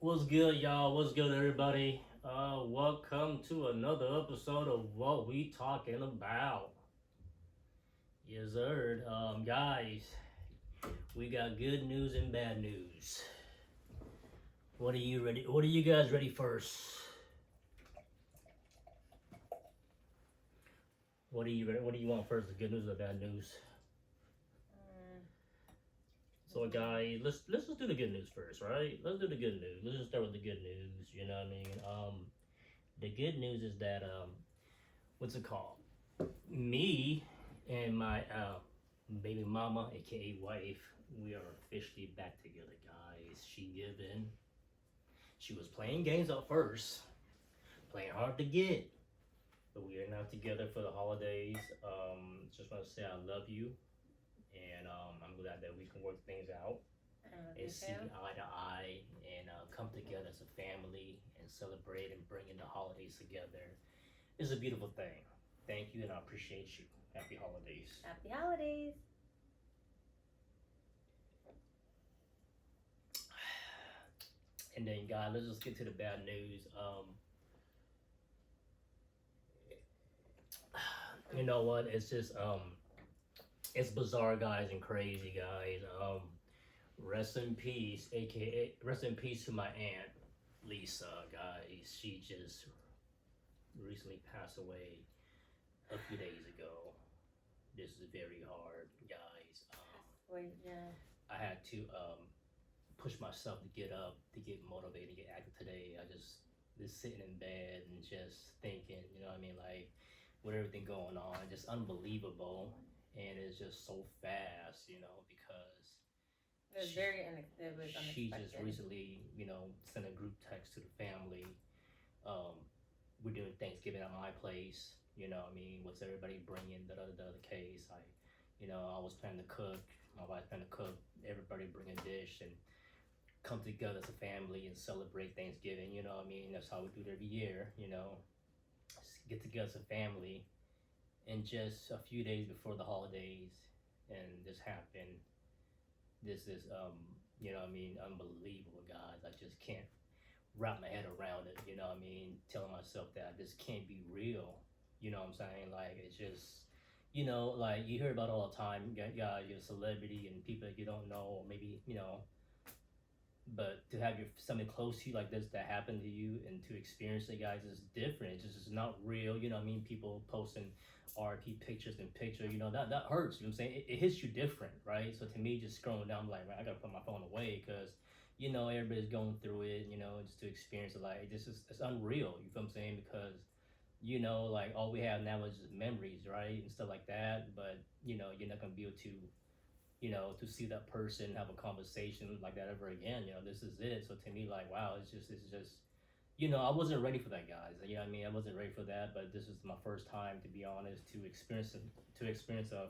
What's good, y'all? What's good, everybody? Welcome to another episode of What We Talking About. Yes, sir. Guys, we got good news and bad news. What are you ready? What are you guys ready first? What are you ready? What do you want first? The good news or the bad news? So, guys, let's just do the good news first, right? Let's do the good news. Let's just start with the good news. You know what I mean? The good news is that what's it called? Me and my baby mama, aka wife, we are officially back together, guys. She was playing games at first, playing hard to get, but we are now together for the holidays. Just want to say I love you, and I'm glad that we can work things out and see eye to eye and come together as a family and celebrate and bring in the holidays together. It's a beautiful thing. Thank you, and I appreciate you. Happy holidays. Happy holidays. And then, guys, let's just get to the bad news. You know what? It's just it's bizarre, guys, and crazy, guys. Rest in peace, aka rest in peace to my aunt Lisa, guys. She just recently passed away a few days ago. This is very hard, guys. Wait, yeah. I had to push myself to get up, to get motivated, to get active today. I just sitting in bed and just thinking, you know what I mean, like with everything going on, just unbelievable, and it's just so fast, you know, because it was unexpected. She just recently, you know, sent a group text to the family. We're doing Thanksgiving at my place. You know, what I mean, what's everybody bringing? The case. I was planning to cook. My wife planning to cook. Everybody bring a dish and come together as a family and celebrate Thanksgiving. You know what I mean? That's how we do it every year. You know, get together as a family. And just a few days before the holidays, and this happened. This is you know what I mean, unbelievable, guys. I just can't wrap my head around it. You know what I mean? Telling myself that this can't be real. You know what I'm saying? Like it's just. You know, like you hear about all the time, you're a celebrity and people that you don't know, or maybe, you know, but to have something close to you like this that happened to you and to experience it, guys, is different. It's just not real. You know what I mean? People posting RP pictures and picture, you know, that hurts. You know what I'm saying? It hits you different, right? So to me, just scrolling down, I'm like, man, I gotta put my phone away because, you know, everybody's going through it, you know, just to experience it. Like, it's unreal. You feel what I'm saying? Because, you know, like all we have now is just memories, right? And stuff like that. But, you know, you're not gonna be able to, you know, to see that person have a conversation like that ever again. You know, this is it. So to me, like, wow, it's just, you know, I wasn't ready for that, guys. You know what I mean? I wasn't ready for that, but this is my first time, to be honest, to experience a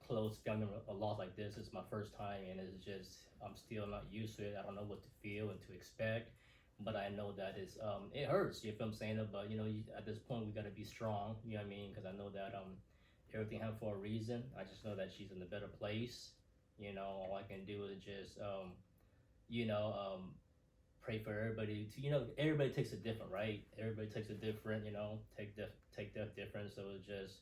close family a loss like this. It's my first time, and it's just, I'm still not used to it. I don't know what to feel and to expect, but I know that it hurts. You feel what I'm saying? But you know, at this point, we gotta be strong. You know what I mean? Because I know that everything happened for a reason. I just know that she's in a better place. You know, all I can do is just you know, pray for everybody. To, you know, everybody takes it different, right? Everybody takes it different. You know, take death different. So it's just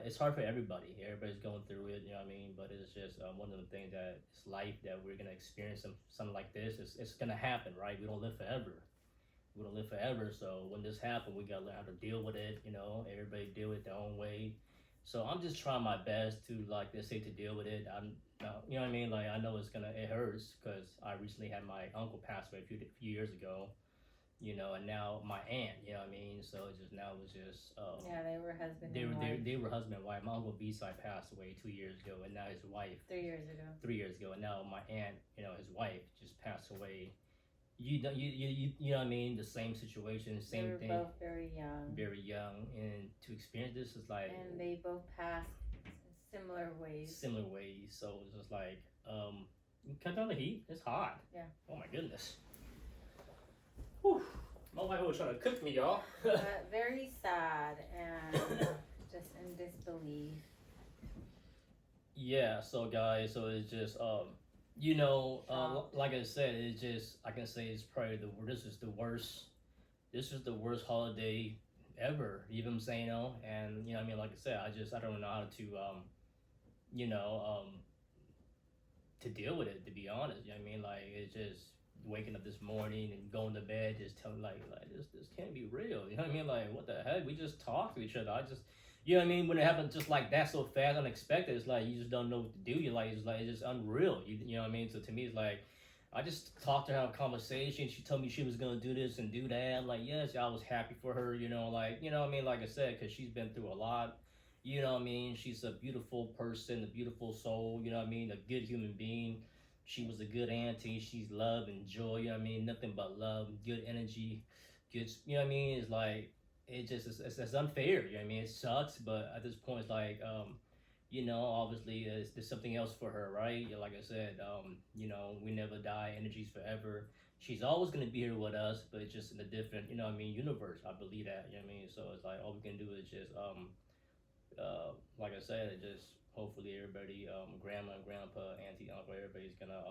it's hard for everybody. Everybody's going through it. You know what I mean? But it's just one of the things that it's life that we're gonna experience something like this. It's gonna happen, right? We don't live forever. We don't live forever. So when this happens, we gotta learn how to deal with it. You know, everybody deal with it their own way. So I'm just trying my best to, like they say, to deal with it. You know what I mean? Like I know it hurts because I recently had my uncle pass away a few years ago. You know, and now my aunt. You know what I mean? So it just now it was just. Yeah, they were husband and wife. They were husband and wife. My uncle B-side passed away 2 years ago, and now his wife. 3 years ago. 3 years ago, and now my aunt, you know, his wife just passed away. You know what I mean? The same situation, same thing. They were both very young. Very young, and to experience this is like. And they both passed in similar ways. Similar ways, so it's just like, cut down the heat. It's hot. Yeah. Oh my goodness. Whew. My wife was trying to cook me, y'all. Very sad and just in disbelief. Yeah. So guys, so it's just shocked. like I said, it's just I can say it's probably this is the worst. This is the worst holiday ever. You know what I'm saying? And I mean, like I said, I don't know how to you know to deal with it. To be honest, you know what I mean, like it's just waking up this morning and going to bed, just telling like this can't be real. You know what I mean? Like what the heck? We just talk to each other. I just you know what I mean? When it happens just like that so fast, unexpected, it's like you just don't know what to do. You're like it's just unreal. You know what I mean? So to me, it's like I just talked to her, have a conversation. She told me she was gonna do this and do that. I'm like, yes, I was happy for her. Like you know what I mean? Like I said, because she's been through a lot. You know what I mean? She's a beautiful person, a beautiful soul. You know what I mean? A good human being. She was a good auntie. She's love and joy. You know what I mean? Nothing but love, good energy, good. You know what I mean? It's like it just it's unfair. You know what I mean? It sucks, but at this point, it's like obviously there's something else for her, right? Like I said, we never die. Energy's forever. She's always gonna be here with us, but it's just in a different, universe. I believe that. You know what I mean? So it's like all we can do is just like I said, just hopefully everybody, grandma and grandpa, auntie, uncle, everybody's gonna,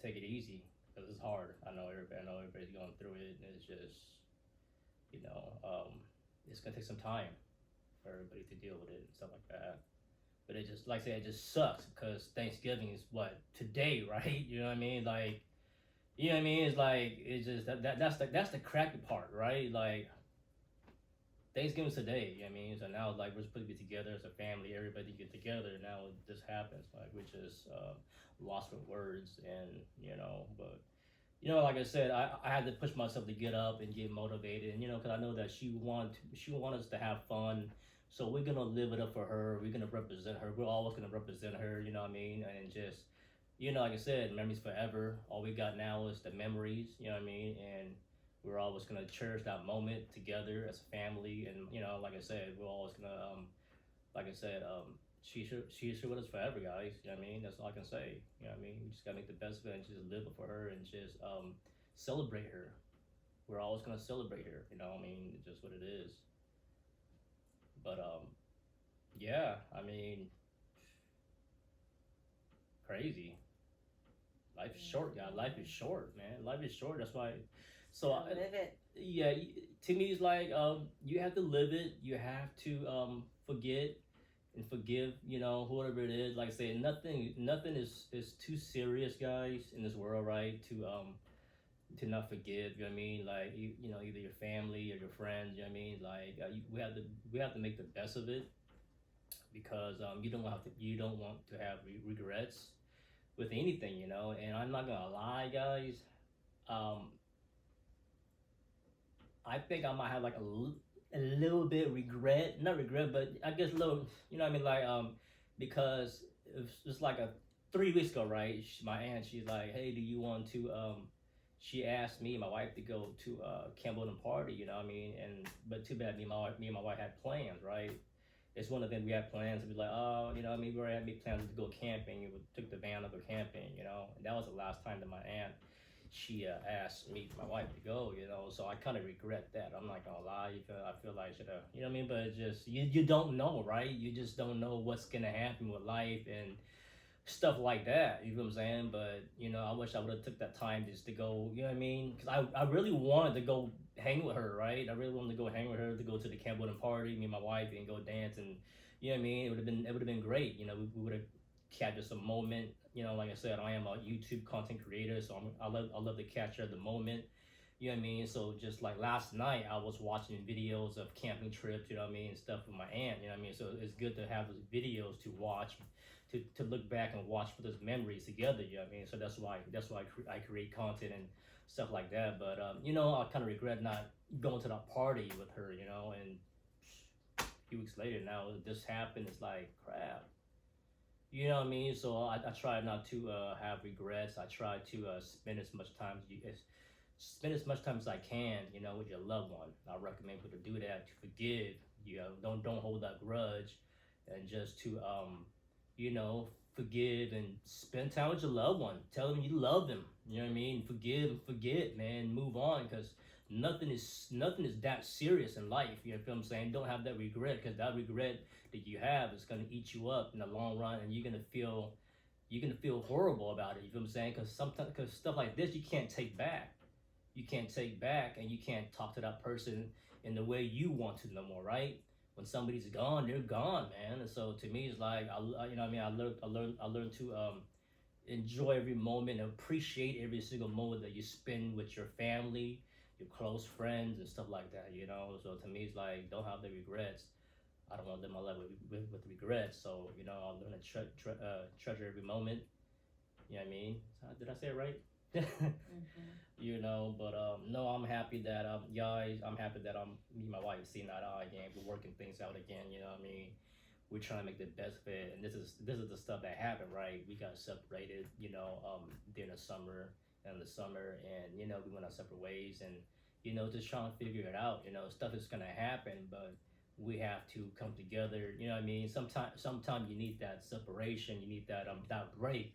take it easy because it's hard. I know everybody's going through it, and it's just, you know, um, it's gonna take some time for everybody to deal with it and stuff like that. But it just, like I said, it just sucks because Thanksgiving is what today, right? You know what I mean? Like, you know what I mean? It's like it's just that's the crappy part, right? Like Thanksgiving's today. You know what I mean? So now like we're supposed to be together as a family, everybody get together. Now this happens, like we just lost for words, and but like I said, I had to push myself to get up and get motivated, and because I know that she want us to have fun. So we're gonna live it up for her. We're gonna represent her. We're always gonna represent her. You know what I mean? And just like I said, memories forever. All we got now is the memories. You know what I mean? And we're always gonna cherish that moment together as a family. And like I said, we're always gonna like I said, she's with us forever, guys. You know what I mean? That's all I can say. You know what I mean? We just gotta make the best of it and just live it for her and just celebrate her. We're always gonna celebrate her. You know what I mean? It's just what it is. But yeah, I mean, crazy. Life is short, guys. Life is short, man. Life is short. That's why. So Live it. yeah, to me, it's like you have to live it. You have to forget and forgive. Whoever it is. Like I say, nothing is too serious, guys, in this world, right? To not forgive. You know what I mean? Like either your family or your friends. You know what I mean? Like we have to make the best of it because you don't want to have regrets with anything. And I'm not gonna lie, guys. Um, I think I might have like a little bit regret, not regret, but I guess a little, what I mean, like because it's like 3 weeks ago, right? My aunt, she's like, hey, do you want to she asked me, my wife, to go to Campbellton party, you know what I mean? And but too bad, me and my wife had plans, right? It's one of them we had plans to be like, oh, I mean, we already had made plans to go camping. We took the van to go camping, and that was the last time that my aunt she asked me, my wife, to go, So I kind of regret that. I'm not gonna lie. I feel like I should have, you know what I mean? But it's just you don't know, right? You just don't know what's gonna happen with life and stuff like that. You know what I'm saying? But I wish I would have took that time just to go. You know what I mean? Because I really wanted to go hang with her, right? I really wanted to go hang with her, to go to the Campbellton party, me and my wife, and go dance, and you know what I mean? It would have been great. We would have captured some moment. Like I said, I am a YouTube content creator, so I love to capture the moment. You know what I mean? So just like last night, I was watching videos of camping trips, you know what I mean, and stuff with my aunt, you know what I mean? So it's good to have those videos to watch, to look back and watch for those memories together, you know what I mean? So that's why I create content and stuff like that. But I kind of regret not going to that party with her, and a few weeks later now this happened. It's like crap. You know what I mean? So I try not to have regrets. I try to spend as much time as I can, with your loved one. I recommend people to do that, to forgive. Don't hold that grudge, and just to forgive and spend time with your loved one. Tell them you love them. You know what I mean? Forgive and forget, man. Move on, because nothing is that serious in life. You know what I'm saying? Don't have that regret, because that regret that you have is gonna eat you up in the long run, and you're gonna feel horrible about it. You know what I'm saying? Because sometimes, because stuff like this you can't take back. You can't take back, and you can't talk to that person in the way you want to no more, right? When somebody's gone, they're gone, man. And so to me, it's like you know what I mean. I learned to enjoy every moment, appreciate every single moment that you spend with your family, your close friends, and stuff like that. You know, so to me, it's like don't have the regrets. I don't want to live my life with regrets. So you know, I'll learn to treasure every moment. You know what I mean? Did I say it right? Mm-hmm. You know, but no, I'm happy that guys, I'm happy that me and my wife seeing eye to eye again. We're working things out again. You know what I mean? We're trying to make the best of it, and this is the stuff that happened, right? We got separated, you know, during the summer and you know we went our separate ways, and you know just trying to figure it out. You know, stuff is gonna happen, but we have to come together. You know what I mean? Sometimes you need that separation, you need that break,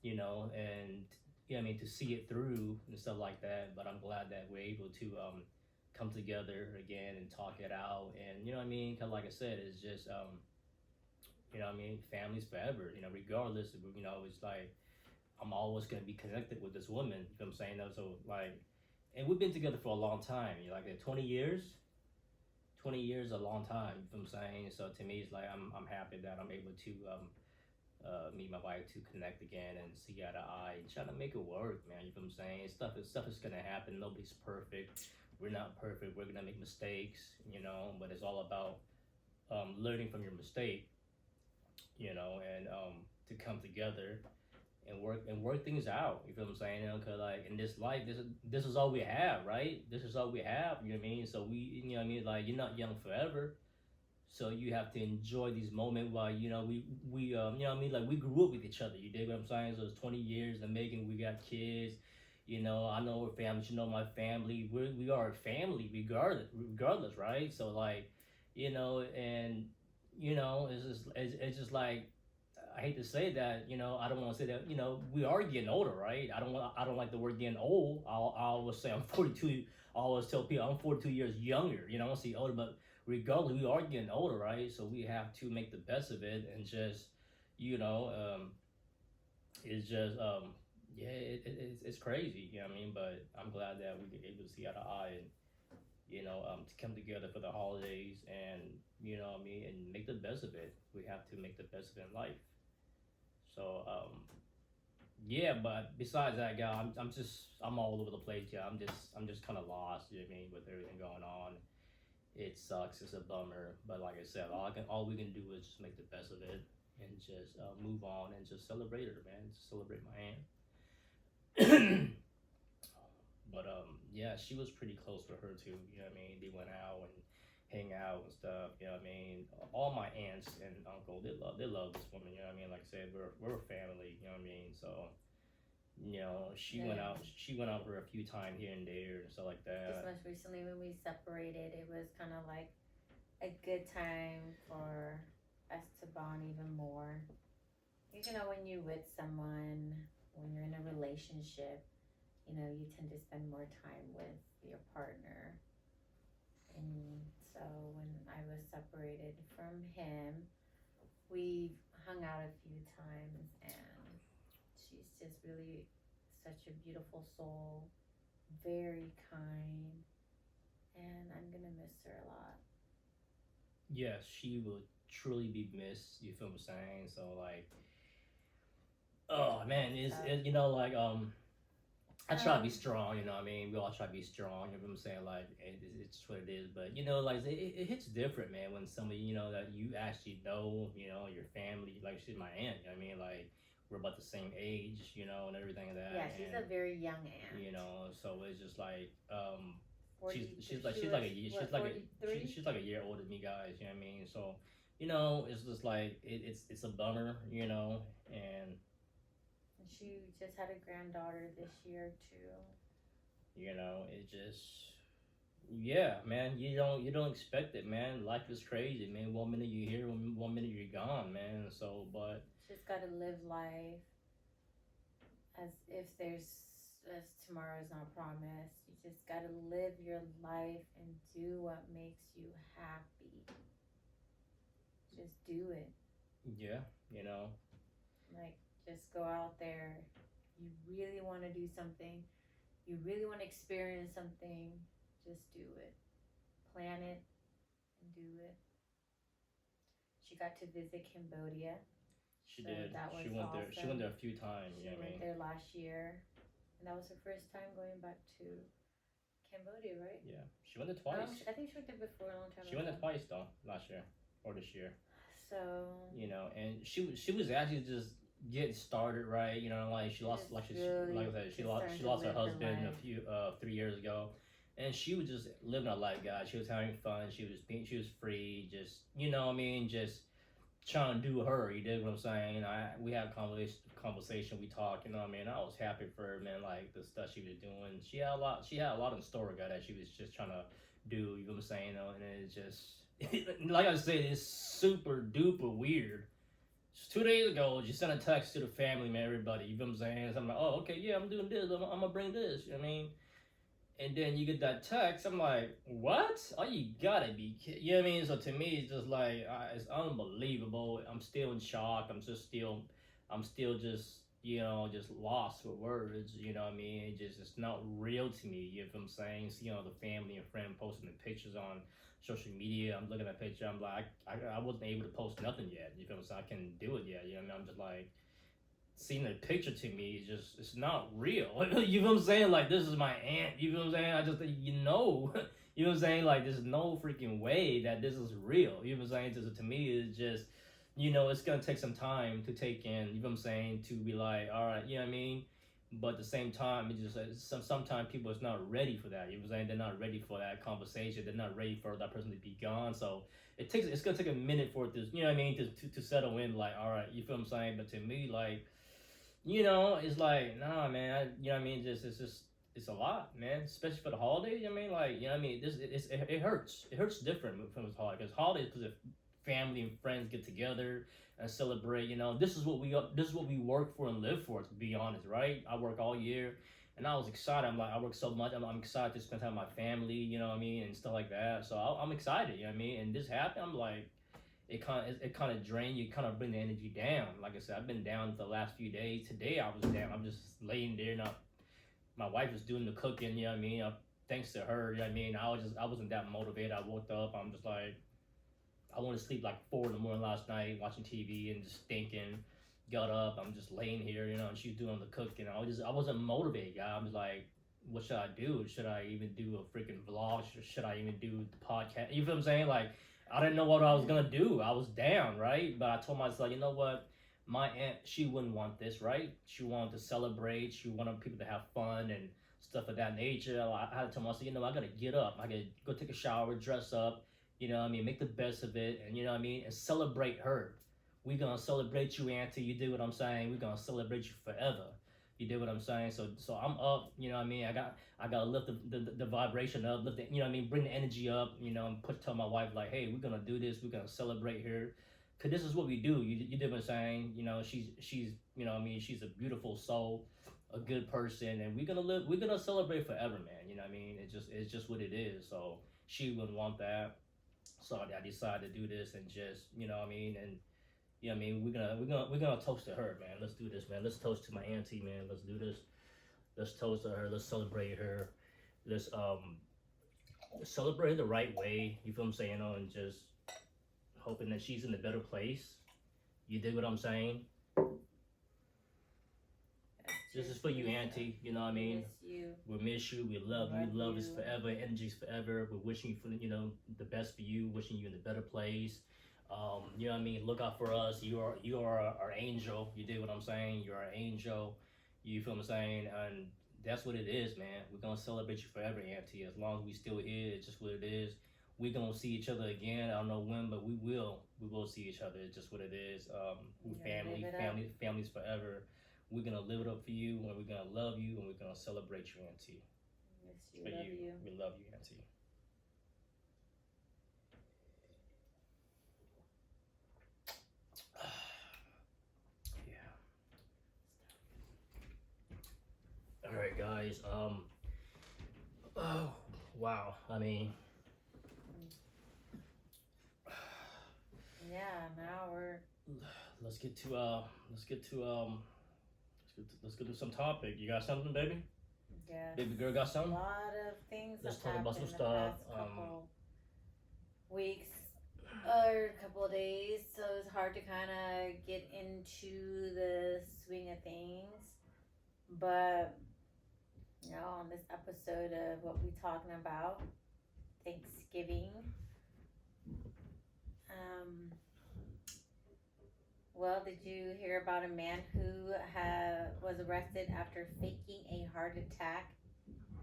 you know, and you know what I mean, to see it through and stuff like that. But I'm glad that we're able to come together again and talk it out, and you know what I mean? Cause like I said, it's just you know what I mean, families forever. You know, regardless of, you know, it's like I'm always gonna be connected with this woman. You know what I'm saying? So like, and we've been together for a long time. You know, like 20 years. 20 years is a long time. You know what I'm saying? So to me, it's like I'm happy that I'm able to me and my wife to connect again and see eye to eye and try to make it work, man. You know what I'm saying? Stuff is gonna happen. Nobody's perfect. We're not perfect. We're gonna make mistakes, you know. But it's all about learning from your mistake, you know, and to come together and work things out. You feel what I'm saying? You know, cause like in this life, this is all we have, right? This is all we have. You know what I mean? So you know what I mean? Like you're not young forever. So you have to enjoy these moments while you know we you know what I mean, like we grew up with each other. You dig what I'm saying? So it's 20 years and making we got kids. You know, I know we're family. You know my family. We are a family regardless, right? So like, you know, and you know it's just like I hate to say that. You know, I don't want to say that. You know, we are getting older, right? I don't like the word getting old. I always say I'm 42. I always tell people I'm 42 years younger. You know, I don't see older, but regardless, we are getting older, right? So we have to make the best of it and just, you know, it's just, yeah, it's crazy, you know what I mean? But I'm glad that we get able to see eye to eye and, you know, to come together for the holidays and, you know what I mean, and make the best of it. We have to make the best of it in life. So, yeah, but besides that, guy, I'm all over the place, yeah. I'm just kind of lost, you know what I mean, with everything going on. It sucks. It's a bummer, but like I said, all we can do is just make the best of it and just move on and just celebrate her, man. Just celebrate my aunt. But yeah, she was pretty close with her too. You know what I mean? They went out and hang out and stuff. You know what I mean? All my aunts and uncle, they love this woman. You know what I mean? Like I said, we're a family. You know what I mean? So you know, she went out for a few times here and there and stuff like that. Just most recently when we separated, it was kind of like a good time for us to bond even more. You know, when you're with someone, when you're in a relationship, you know, you tend to spend more time with your partner. And so when I was separated from him, we hung out a few times, and she's just really such a beautiful soul, very kind, and I'm gonna miss her a lot. Yes, she will truly be missed. You feel what I'm saying? So like, oh man, you know like I try to be strong. You know what I mean? We all try to be strong. You know what I'm saying? Like it's just what it is. But you know, like it hits different, man, when somebody you know that you actually know, you know, your family. Like she's my aunt. You know what I mean? Like we're about the same age, you know, and everything like that. Yeah, she's and, a very young aunt. You know, so it's just like 40, she's like she's like a year she's like a year older than me, guys. You know what I mean? So you know, it's just like it's a bummer, you know, and she just had a granddaughter this year too. you know, it just yeah, man. You don't expect it, man. Life is crazy, man. One minute you're here, one minute you're gone, man. So, but just gotta live life as if there's as tomorrow is not promised. You just gotta live your life and do what makes you happy. Just do it. Yeah, you know. Like, just go out there. You really want to do something. You really want to experience something. Just do it. Plan it and do it. She got to visit Cambodia. She So did. that was She went there. She went awesome. there a few times. She You know what I went mean? there last year. And that was her first time going back to Cambodia, right? Yeah. She went there No, twice. I think she went there before a long time She ago. went there twice though, last year or this year. So You know, and she was actually just getting started, right? You know, like she lost, like really like I said, she lost her husband a few 3 years ago, and she was just living her life, guys. She was having fun. She was free. Just you know, what I mean, just trying to do her. You dig what I'm saying? We had conversation. We talked. You know what I mean? I was happy for her, man. Like the stuff she was doing. She had a lot. She had a lot in store, guy, that she was just trying to do. You know what I'm saying? And it's just like I said, it's super duper weird. Just 2 days ago, she sent a text to the family, man, everybody. You know what I'm saying? So I'm like, oh, okay, yeah, I'm doing this. I'm gonna bring this. You know what I mean? And then you get that text. I'm like, what? Oh, you gotta be kidding. You know what I mean? So to me, it's just like, it's unbelievable. I'm still in shock. I'm still just, you know, just lost for words. You know what I mean? It's not real to me. You know what I'm saying? So, you know, the family and friend posting the pictures on social media. I'm looking at the picture. I'm like, I wasn't able to post nothing yet. You know what I'm saying? I can't do it yet. You know what I mean? I'm just like, seeing the picture to me is just it's not real. You know what I'm saying? Like this is my aunt. You know what I'm saying? I just you know, you know what I'm saying? Like there's no freaking way that this is real. You know what I'm saying? To me, it's just you know it's gonna take some time to take in. You know what I'm saying? To be like, all right, you know what I mean? But at the same time, it just sometimes people is not ready for that. You know what I'm saying? They're not ready for that conversation. They're not ready for that person to be gone. So it's gonna take a minute for it to you know what I mean to settle in. Like all right, you feel what I'm saying? But to me, like you know, it's like, nah, man. You know what I mean? It's a lot, man. Especially for the holidays. You know what I mean? Like, you know what I mean? It hurts. It hurts different from the holidays. Because holidays, because if family and friends get together and celebrate, you know, this is what we work for and live for. To be honest, right? I work all year, and I was excited. I'm like, I work so much. I'm excited to spend time with my family. You know what I mean, and stuff like that. So I'm excited. You know what I mean? And this happened. I'm like it kind of drain you, kind of bring the energy down. Like I said, I've been down the last few days. Today I was down. I'm just laying there. Now my wife was doing the cooking. You know what I mean? Thanks to her. You know what I mean? I wasn't that motivated. I woke up. I'm just like I went to sleep like 4 in the morning last night, watching TV and just thinking. Got up. I'm just laying here. You know, and she's doing the cooking. I wasn't motivated. Guy. I was like. What should I do? Should I even do a freaking vlog? Should I even do the podcast? You feel what I'm saying? Like, I didn't know what I was gonna do. I was down, right? But I told myself, you know what? My aunt, she wouldn't want this, right? She wanted to celebrate. She wanted people to have fun and stuff of that nature. I had to tell myself, you know, I gotta get up. I gotta go take a shower, dress up. You know what I mean? Make the best of it, and you know what I mean? And celebrate her. We gonna celebrate you, auntie. You do what I'm saying? We gonna celebrate you forever. You did what I'm saying. So I'm up. You know what I mean? I gotta lift the vibration up. Lift the, you know what I mean? Bring the energy up. You know, and tell my wife like, hey, we're gonna do this. We're gonna celebrate her, cause this is what we do. You did what I'm saying? You know, she's you know what I mean? She's a beautiful soul, a good person, and we're gonna live. We're gonna celebrate forever, man. You know what I mean? It's just what it is. So she wouldn't want that. So I decided to do this and just you know what I mean and yeah, I mean we're gonna toast to her, man. Let's do this, man. Let's toast to my auntie, man. Let's do this. Let's toast to her. Let's celebrate her. Let's celebrate the right way. You feel what I'm saying? And just hoping that she's in a better place. You dig what I'm saying? This is for you, auntie. You know what I mean? We miss you. We love you. Love is forever. Energy's forever. We're wishing you for you know the best for you. Wishing you in a better place. You know what I mean? Look out for us. You are our angel. You do what I'm saying? You're our angel. You feel what I'm saying? And that's what it is, man. We're gonna celebrate you forever, auntie. As long as we still here, it's just what it is. We're gonna see each other again. I don't know when, but we will. We will see each other. It's just what it is. Family's forever. We're gonna live it up for you, and we're gonna love you, and we're gonna celebrate you, auntie. Yes, we love you. We love you, auntie. Yeah. All right, guys. anyways, oh wow. I mean, Yeah, now we're let's get to let's get to some topic. You got something, baby? yeah. Baby girl got A something? lot of things Let's have talk about happened some the stuff. past couple weeks or couple of days, so it's hard to kind of get into the swing of things. But on this episode of what we talking about, Thanksgiving. Um, well, did you hear about a man who was arrested after faking a heart attack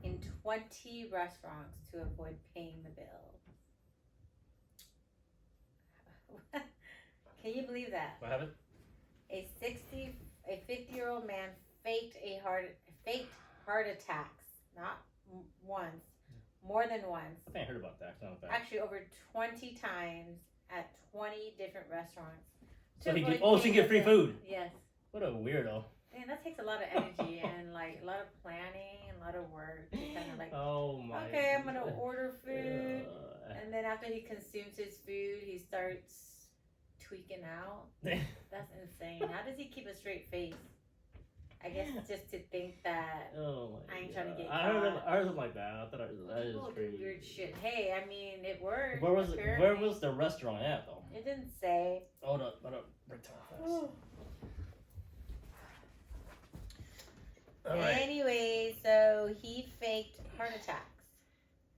in 20 restaurants to avoid paying the bill? Can you believe that? What happened? A 50-year-old man faked heart attacks, not once, more than once. I think I heard about that. Actually, over 20 times at 20 different restaurants. So he get free food. Yes. What a weirdo. Man, that takes a lot of energy and like a lot of planning and a lot of work. Kind of like, oh my. Okay, I'm gonna order food, and then after he consumes his food, he starts tweaking out. That's insane. How does he keep a straight face? I guess just to think that I ain't trying to get caught. I heard something like that. I thought that is crazy. Weird shit. Hey, I mean, it worked. Where was the restaurant at though? It didn't say. Hold up. Break time fast. All right. Anyway, so he faked heart attacks.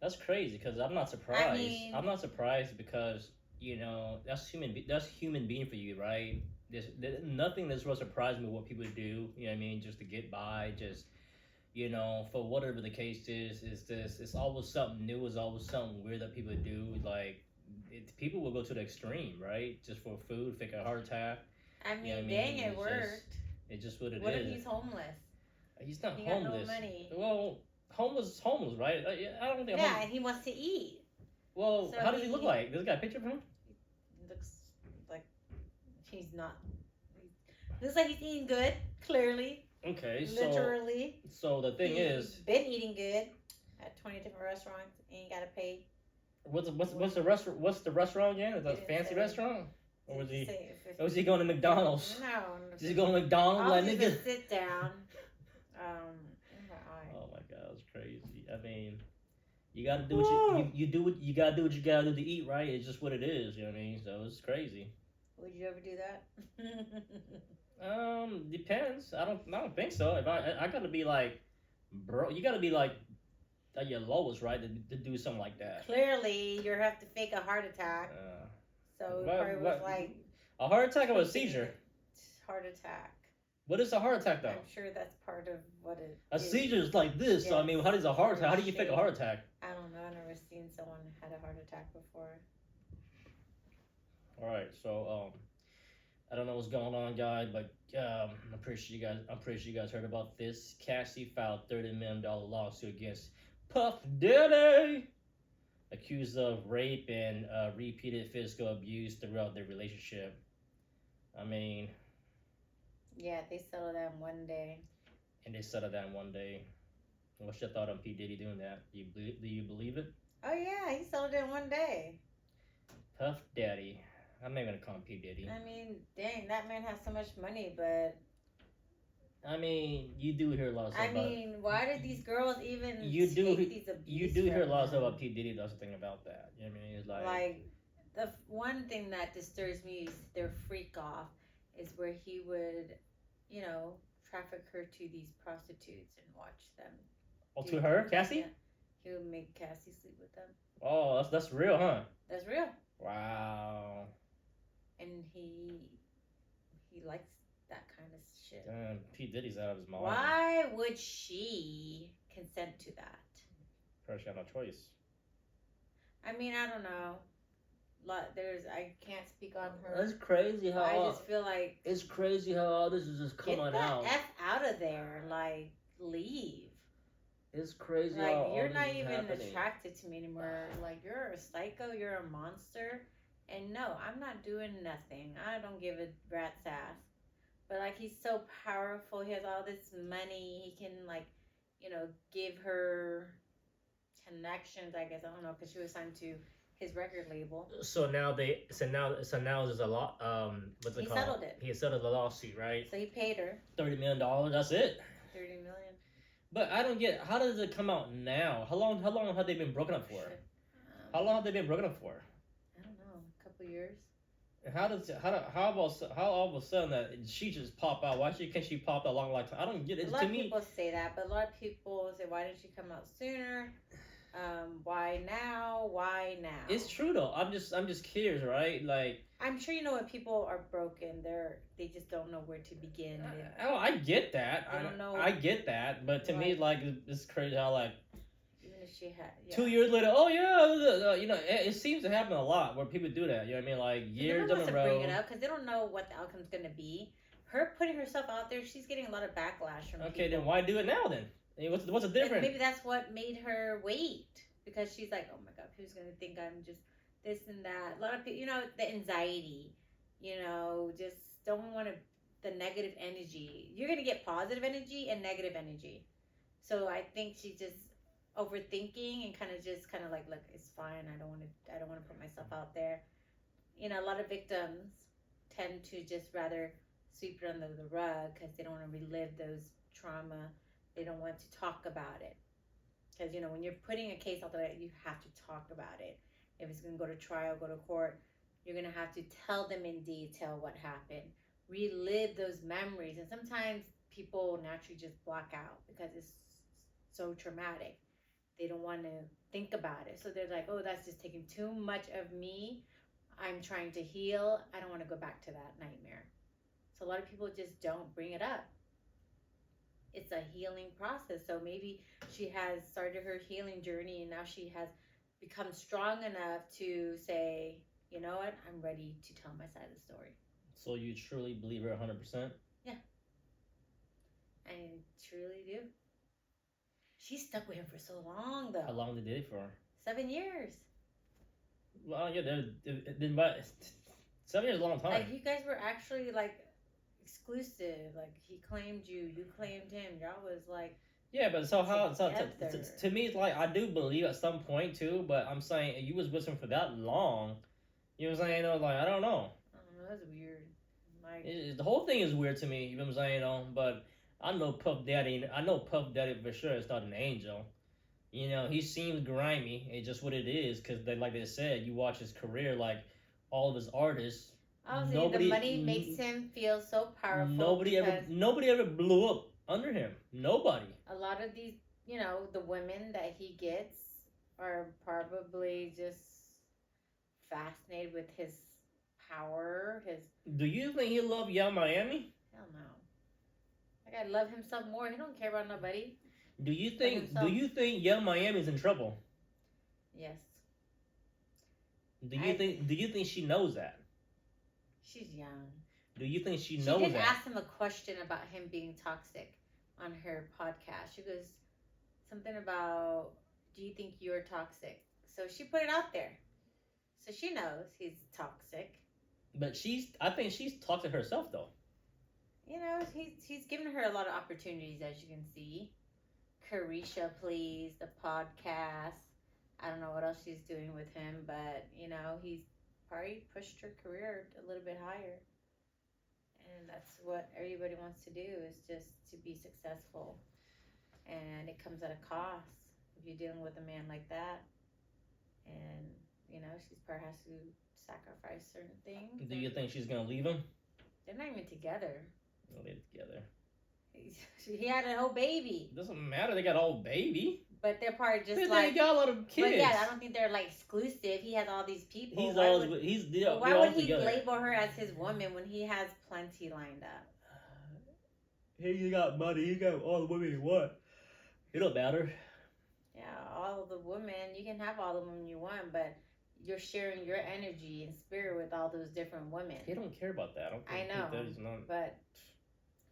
That's crazy because I'm not surprised. I mean, I'm not surprised because that's human being for you, right? There's nothing that's really surprising me what people do. You know what I mean? Just to get by, just for whatever the case is. It's always something new. It's always something weird that people do. Like people will go to the extreme, right? Just for food, fake a heart attack. I mean, dang, it worked. It's just what it is. What if he's homeless? He's not he homeless. Got no money. Well, homeless, right? I don't think. Yeah, and he wants to eat. Well, so how does he look like? Does he got a picture of him? Looks like he's not. Looks like he's eating good. Clearly. Okay. Literally. So the thing is, been eating good at 20 different restaurants. Ain't gotta pay. What's the restaurant? What's the restaurant again? Is that a fancy restaurant? Or was he going to McDonald's? No. Is he going to McDonald's? Like nigga, sit down. Oh my god, it's crazy. I mean, you gotta do what you do. What you gotta do. What you gotta do to eat, right? It's just what it is. You know what I mean? So it's crazy. Would you ever do that? Depends. I don't think so. If I gotta be like, bro, you gotta be like at your lowest, right, to do something like that. Clearly, you have to fake a heart attack. So it probably was like a heart attack or a seizure. Heart attack. What is a heart attack, though? I'm sure that's part of what it is. A seizure is like this, yes. So I mean, how does a heart attack? How do you fake a heart attack? I don't know. I've never seen someone had a heart attack before. All right, so I don't know what's going on, guys, but I'm pretty sure you guys heard about this. Cassie filed $30 million lawsuit against Puff Daddy, accused of rape and repeated physical abuse throughout their relationship. I mean. Yeah, they settled that in one day. And they settled that in one day. What's your thought on P. Diddy doing that? Do you believe it? Oh yeah, he settled it in one day. Puff Daddy. I'm not gonna call him P. Diddy. I mean, dang, that man has so much money, but. I mean, you do hear a lot of stuff. Why did these girls even take these abuse? You do hear a lot of stuff about P. Diddy. That's the thing about that. You know what I mean? It's like the one thing that disturbs me is their freak off is where he would, traffic her to these prostitutes and watch them. Oh, to her, Cassie? Yeah. He would make Cassie sleep with them. Oh, that's real, huh? That's real. Wow. And he likes that kind of shit. Damn, P. Diddy's out of his mind. Why would she consent to that? Probably she had no choice. I mean, I don't know. I can't speak on her. That's crazy how I just feel like it's crazy how all this is just coming out. Get the F out of there. Like, leave. It's crazy. Like, how you're all not this even is happening. attracted to me anymore. Like, you're a psycho. You're a monster. And no, I'm not doing nothing. I don't give a rat's ass. But like, he's so powerful. He has all this money. He can like give her connections. I guess I don't know because she was signed to his record label. So now there's a lot. What's it He called? settled it. He settled the lawsuit, right? So he paid her $30 million. That's it. 30 million. But I don't get, how does it come out now? How long have they been broken up for? How long have they been broken up for? I don't know, a couple years. How all of a sudden that she just pop out? Why can't she pop out a long time? I don't get it. A lot To of me, people say that, but a lot of people say, "Why didn't she come out sooner? Why now? Why now?" it's true though. I'm just curious, right? Like, I'm sure when people are broken, they just don't know where to begin. I get that. They don't know. I get that, but to me, like, it's crazy how like. Even if she had 2 years later, oh yeah, it seems to happen a lot where people do that. You know what I mean? Like years down the road. Bring it up because they don't know what the outcome's gonna be. Her putting herself out there, she's getting a lot of backlash from Okay, people. then why do it now then? What's the difference? Maybe that's what made her wait because she's like, oh my god, who's gonna think I'm just this and that? A lot of people, the anxiety, just don't want to the negative energy. You're gonna get positive energy and negative energy. So I think she just overthinking and kind of like, look, it's fine. I don't want to put myself out there. A lot of victims tend to just rather sweep it under the rug because they don't want to relive those trauma. They don't want to talk about it because when you're putting a case out there, you have to talk about it. If it's going to go to trial, go to court, you're going to have to tell them in detail what happened, relive those memories. And sometimes people naturally just block out because it's so traumatic. They don't want to think about it. So they're like, oh, that's just taking too much of me. I'm trying to heal. I don't want to go back to that nightmare. So a lot of people just don't bring it up. It's a healing process. So maybe she has started her healing journey and now she has become strong enough to say, you know what, I'm ready to tell my side of the story. So you truly believe her 100%? Yeah. I truly do. She stuck with him for so long, though. How long did they date for? 7 years. Well, yeah, 7 years is a long time. Like, you guys were actually, like, exclusive. Like, he claimed you claimed him. Y'all was, like... Yeah, but so how... to me, it's like, I do believe at some point, too, but I'm saying, you was with him for that long, you know what I'm saying? Like, I don't know. I don't know, that's weird. Like... The whole thing is weird to me, you know what I'm saying? But... I know Puff Daddy for sure is not an angel. He seems grimy. It's just what it is. Because like they said, you watch his career, like all of his artists. The money makes him feel so powerful. Nobody ever blew up under him. Nobody. A lot of these, the women that he gets are probably just fascinated with his power. Do you think he loved Young Miami? Hell no. I love himself more. He don't care about nobody. Do you think Young Miami's in trouble? Yes. Do you think she knows that? She's young. Do you think she knows that? She did ask him a question about him being toxic on her podcast. She goes something about, do you think you're toxic? So she put it out there. So she knows he's toxic. But I think she's toxic herself though. He's given her a lot of opportunities, as you can see. Carisha, please, the podcast. I don't know what else she's doing with him, but, he's probably pushed her career a little bit higher. And that's what everybody wants to do, is just to be successful. And it comes at a cost if you're dealing with a man like that. And, she's probably has to sacrifice certain things. Do you think she's going to leave him? They're not even together. They're together. He had a whole baby. It doesn't matter. They got a whole baby. But they're probably just they got a lot of kids. But yeah, I don't think they're like exclusive. He has all these people. Why would he together. Label her as his woman when he has plenty lined up? He got money. He got all the women he want. It don't matter. Yeah, all the women. You can have all the women you want, but you're sharing your energy and spirit with all those different women. He don't care about that. I know, but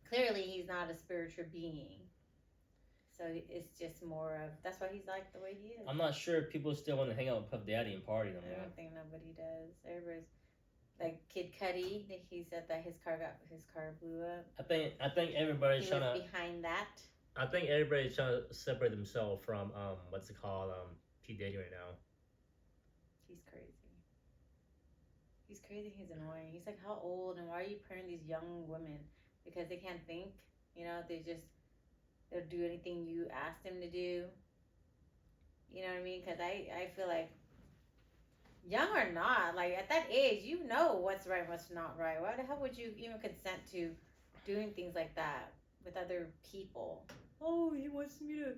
clearly he's not a spiritual being. So it's just more of, that's why he's like the way he is. I'm not sure if people still want to hang out with Puff Daddy and party no more. I don't think nobody does. Everybody's like Kid Cudi. He said that his car blew up. I think everybody's trying to behind that. I think everybody's trying to separate themselves from what's it called P Diddy right now. He's crazy. He's crazy. He's annoying. He's like, how old and why are you pairing these young women? Because they can't think. You know, they'll do anything you ask them to do. You know what I mean? Because I feel like young or not, like at that age, you know what's right, what's not right. Why the hell would you even consent to doing things like that with other people? Oh, he wants me to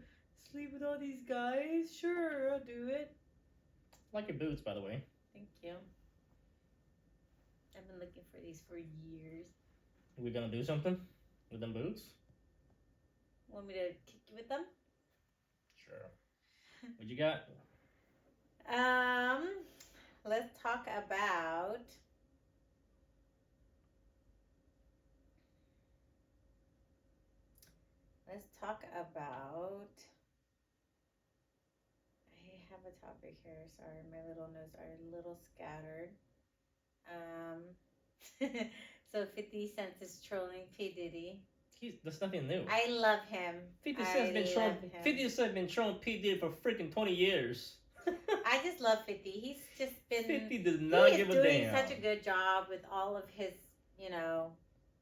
sleep with all these guys? Sure, I'll do it. Like your boots, by the way. Thank you. I've been looking for these for years. Are we gonna do something with them boots? Want me to kick you with them? Sure. What you got? Let's talk about I have a topic here. Sorry, my little notes are a little scattered. So 50 Cent is trolling P. Diddy. There's nothing new. I love him. 50 Cent's been trolling. 50 Cent been trolling P Diddy for freaking 20 years. I just love 50. He's just been 50 does not give a damn. He's doing such a good job with all of his,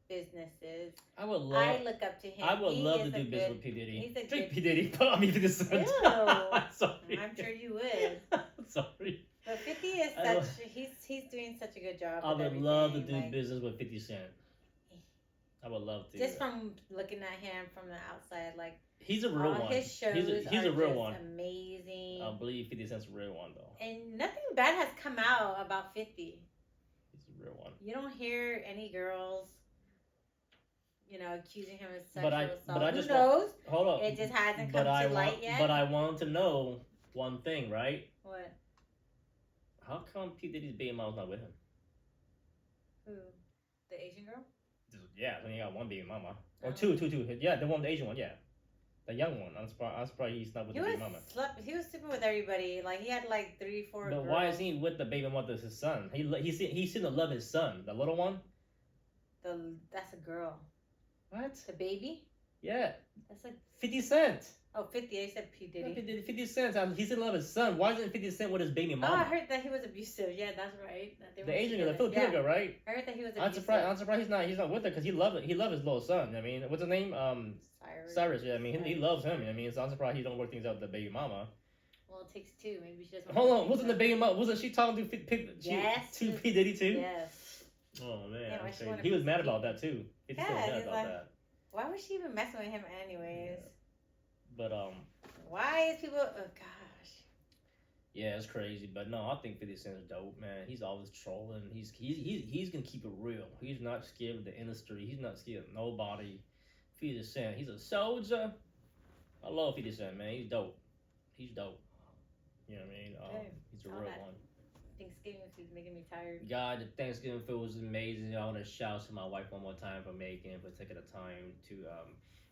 businesses. I look up to him. I would love to do business with P Diddy. He's a Drink P Diddy. I mean 50 Cent. I'm sorry. I'm sure you would. Sorry. But 50 is such. He's doing such a good job. I would love to do business with 50 Cent. I would love to. Just from looking at him from the outside, like he's a real one. His shows he's a real one. Amazing. I believe 50 Cent's a real one though. And nothing bad has come out about 50. He's a real one. You don't hear any girls, accusing him of sexual assault. But I just Who knows? Hold on. It just hasn't come to light yet. But I want to know one thing, right? What? How come P Diddy's baby mom's not with him? Who? The Asian girl? Yeah, I mean, you got one baby mama. Or two. Yeah, the one, the Asian one, yeah. The young one. I'm surprised he's not with the baby mama. He was sleeping with everybody. Like, he had like 3, 4 girls. But why is he with the baby mother, his son? He seemed to love his son. The little one? That's a girl. What? The baby? Yeah. That's like 50 Cent. Oh, 50. I said P. Diddy. 50 Cent. He's in love with his son. Why isn't 50 Cent with his baby mama? Oh, I heard that he was abusive. Yeah, that's right. The Asian girl, the Filipino girl, right? I heard that he was abusive. I'm surprised he's not with her because he loves his little son. I mean, what's his name? Cyrus. Yeah, I mean, he loves him. I mean, so I'm surprised he don't work things out with the baby mama. Well, it takes two. Maybe she doesn't. Hold on, wasn't the baby mama? Wasn't she talking to P Diddy too? Yes. Oh man, he was mad about that too. He's still mad about that. Why was she even messing with him anyways? Yeah. But why is people? Oh gosh. Yeah, it's crazy, but no, I think 50 Cent is dope, man. He's always trolling. He's gonna keep it real. He's not scared of the industry. He's not scared of nobody. 50 Cent, he's a soldier. I love 50 Cent, man. He's dope. He's dope. You know what I mean? He's a real one. Thanksgiving food's making me tired. God, the Thanksgiving food was amazing. I want to shout out to my wife one more time for taking the time to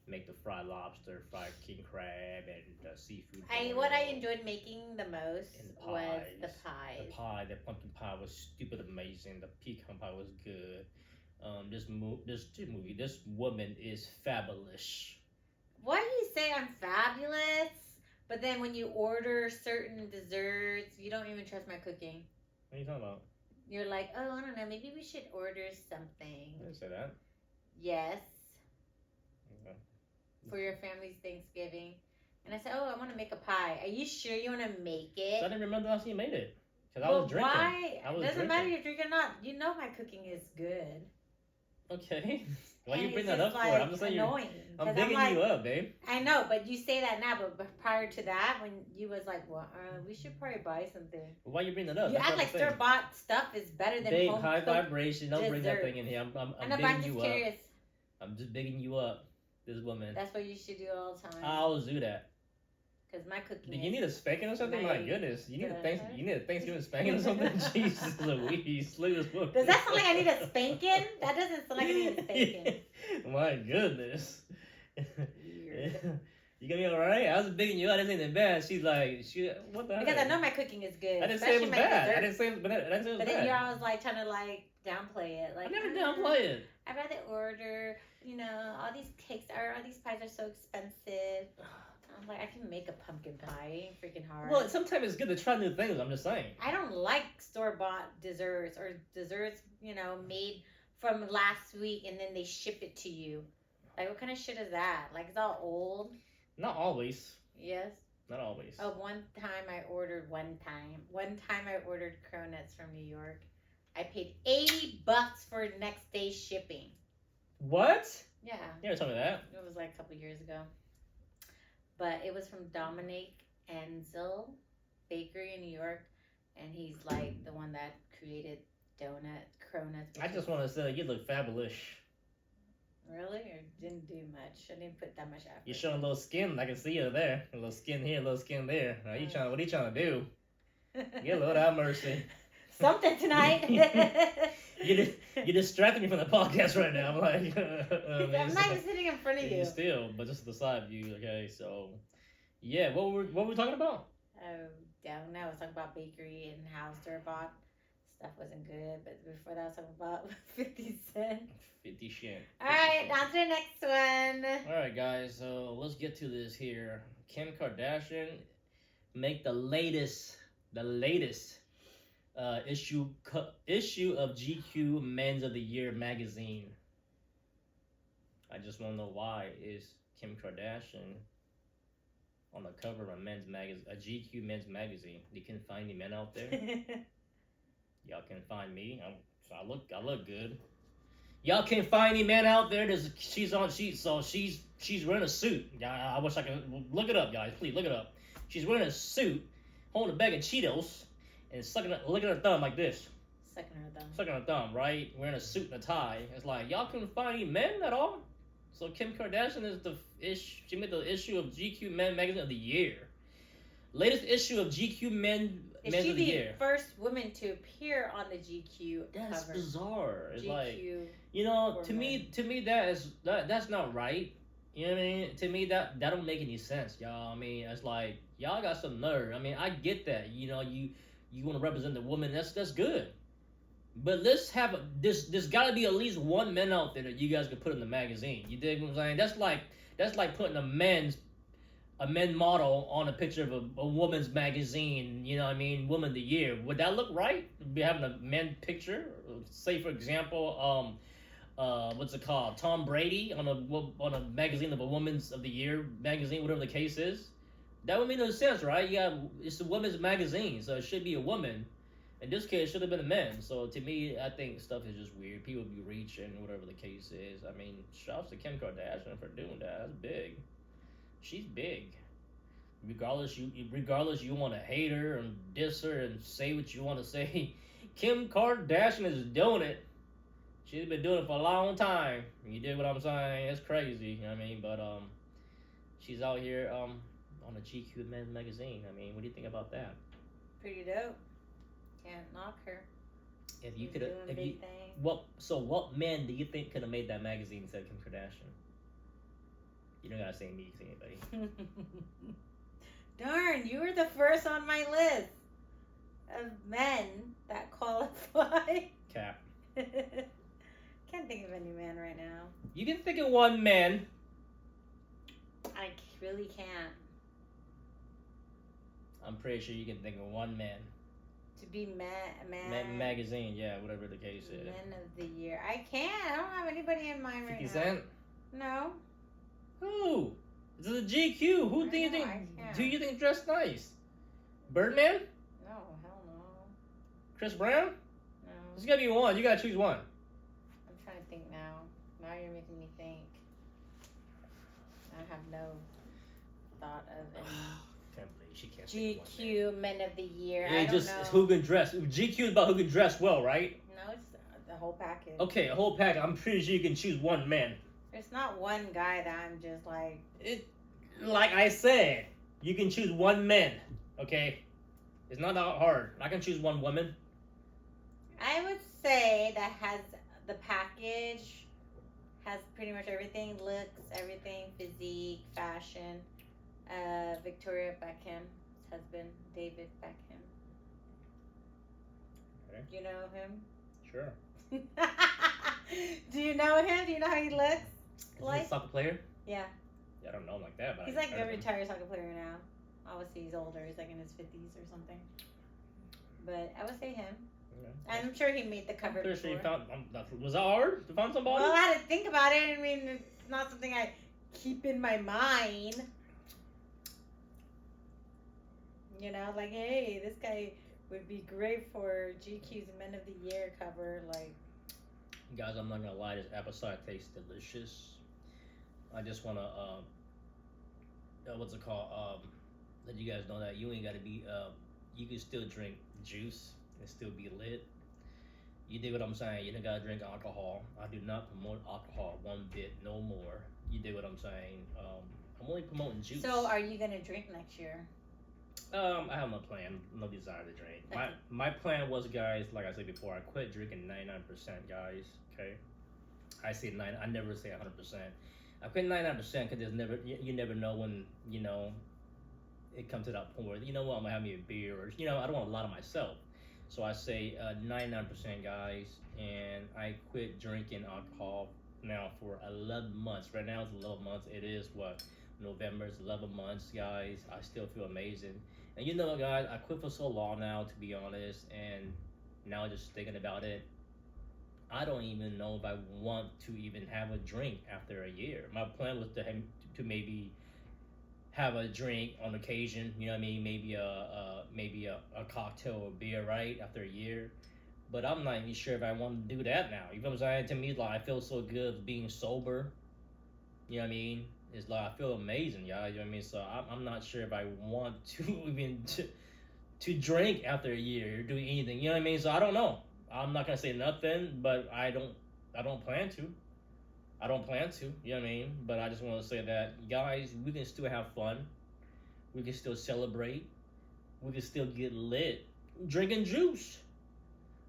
make the fried lobster, fried king crab, and seafood. What I enjoyed making the most was the pie. The pumpkin pie was stupid amazing. The pecan pie was good. This woman is fabulous. Why do you say I'm fabulous? But then when you order certain desserts, you don't even trust my cooking. What are you talking about? You're like, oh, I don't know, maybe we should order something. I didn't say that. Yes. Okay. For your family's Thanksgiving. And I said, oh, I want to make a pie. Are you sure you want to make it? So I didn't remember the last time you made it. Because I was drinking. Why? It doesn't matter if you're drinking or not. You know my cooking is good. Okay. Why you bring that up for? I'm just saying I'm digging you up, babe. I know, but you say that now, but prior to that, when you was like, well, we should probably buy something. Well, why you bring that up? You act like store-bought stuff is better than home high vibration. Don't bring that thing in here. I'm bigging you curious. Up. I'm just bigging you up. This woman. That's what you should do all the time. I always do that. Because my cooking. You need a spanking or something? My goodness. You need a Thanksgiving spanking or something? Jesus Louise. Look at this book. Does that sound like I need a spanking? That doesn't sound like I need a spanking. My goodness. You gonna be alright? I was bigging you out. I didn't say anything bad. She's like, what the heck? Because I know my cooking is good. I didn't say it was bad. I didn't say it was bad. But then you're always like trying to like downplay it. Like, I never downplay it. I'd rather order all these all these pies are so expensive. I'm like, I can make a pumpkin pie. It ain't freaking hard. Well, sometimes it's good to try new things. I'm just saying. I don't like store-bought desserts or desserts, made from last week and then they ship it to you. Like, what kind of shit is that? Like, it's all old. Not always. Yes. Not always. Oh, one time I ordered cronuts from New York. I paid $80 for next day shipping. What? Yeah. You never told me that. It was like a couple years ago. But it was from Dominic Enzel Bakery in New York. And he's like the one that created cronuts. I just want to say you look fabulous. Really? Or didn't do much? I didn't put that much effort. You're showing a little skin. I can see you there. A little skin here, a little skin there. What are you trying to do? Get Lord have mercy. Something tonight. You distracting me from the podcast right now. I'm like, I'm not even sitting in front of you. Still, but just the side view. Okay, so yeah, what were we talking about? Don't know. I was talking about bakery and how store-bought stuff wasn't good. But before that, I was talking about 50 Cent. 50 Cent. All right, on to the next one. All right, guys. So let's get to this here. Kim Kardashian make the latest issue of GQ Men's of the Year magazine. I just want to know why is Kim Kardashian on the cover of a GQ Men's magazine. You can find any men out there. Y'all can find me. I look good. Y'all can find any man out there. She's wearing a suit. I wish I could look it up, guys. Please look it up. She's wearing a suit, holding a bag of Cheetos, and licking her thumb like this. Sucking her thumb, right? Wearing a suit and a tie. It's like y'all couldn't find any men at all. So Kim Kardashian she made the issue of GQ Men Magazine of the Year. Latest issue of GQ Men of the Year. Is she the first woman to appear on the GQ That's cover? bizarre. It's GQ like, to me that's not right. You know what I mean? To me that don't make any sense, y'all. I mean, it's like y'all got some nerve. I mean, I get that. You want to represent the woman. That's good. But let's have there's got to be at least one man out there that you guys could put in the magazine. You dig what I'm saying? That's like putting a men model on a picture of a woman's magazine. You know what I mean? Woman of the Year. Would that look right? Be having a men picture. Say for example, what's it called? Tom Brady on a magazine of a Woman's of the Year magazine, whatever the case is. That would make no sense, right? It's a woman's magazine, so it should be a woman. In this case, it should have been a man. So to me, I think stuff is just weird. People be reaching, whatever the case is. I mean, shouts to Kim Kardashian for doing that. That's big. She's big. Regardless you want to hate her and diss her and say what you want to say, Kim Kardashian is doing it. She's been doing it for a long time. You dig what I'm saying? It's crazy. You know what I mean? But she's out here on a GQ Men's magazine. I mean, what do you think about that? Pretty dope. Can't knock her. If you could have, what man do you think could have made that magazine instead of Kim Kardashian? You don't gotta say me, say anybody. Darn, you were the first on my list of men that qualify. Cap. Can't think of any man right now. You can think of one man. I really can't. I'm pretty sure you can think of one man. To be man. Magazine, yeah, whatever the case is. Men of the Year. I can't. I don't have anybody in mind right now. 50 Cent? No. Who? This is a GQ. Who do you think dressed nice? Birdman? No, hell no. Chris Brown? No. There's gotta be one. You gotta choose one. I'm trying to think now. Now you're making me think. I have no thought of any. She can't GQ Men of the Year. Yeah, I don't know. Who can dress. GQ is about who can dress well, right? No, it's the whole package. Okay, a whole pack. I'm pretty sure you can choose one man. There's not one guy that I'm just like. Like I said, you can choose one man. Okay, it's not that hard. I can choose one woman. I would say that has the package, has pretty much everything, looks, everything, physique, fashion. Victoria Beckham's husband, David Beckham. Okay. You know him? Sure. Do you know him? Do you know how he looks? Is he Like, a soccer player? yeah. Yeah, I don't know him like that, but He's like a retired soccer player now. Obviously, he's older. He's like in his 50s or something. But I would say him. Okay. I'm sure he made the cover I'm pretty before. sure you found. Was that hard to find somebody? Well, I had to think about it. I mean, it's not something I keep in my mind. You know, like, hey, this guy would be great for GQ's Men of the Year cover. Like, Guys, I'm not gonna lie. This apple cider tastes delicious. I just wanna what's it called? Let you guys know that you ain't gotta be you can still drink juice and still be lit. You dig what I'm saying? You don't gotta drink alcohol. I do not promote alcohol one bit, no more. You dig what I'm saying? I'm only promoting juice. so are you gonna drink next year? I have no plan, no desire to drink. Okay. My plan was, guys, like I said before, I quit drinking 99%, guys. Okay, I say 9. I never say 100%. I quit 99% because there's never you never know when it comes to that point where I'm gonna have me a beer or I don't want a lot of myself. So I say 99%, guys, and I quit drinking alcohol now for 11 months. Right now it's 11 months. It is what November is 11 months, guys. I still feel amazing. And guys, I quit for so long now, to be honest, and now just thinking about it, I don't even know if I want to even have a drink after a year. My plan was to maybe have a drink on occasion, you know what I mean? Maybe a cocktail or beer, right, after a year. But I'm not even sure if I want to do that now. You know what I'm saying? To me, like, I feel so good being sober. You know what I mean? It's like I feel amazing, y'all. You know what I mean? So I'm not sure if I want to even to drink after a year or do anything. You know what I mean? So I don't know. I'm not gonna say nothing, but I don't plan to. I don't plan to. You know what I mean? But I just want to say that, guys, we can still have fun. We can still celebrate. We can still get lit. Drinking juice.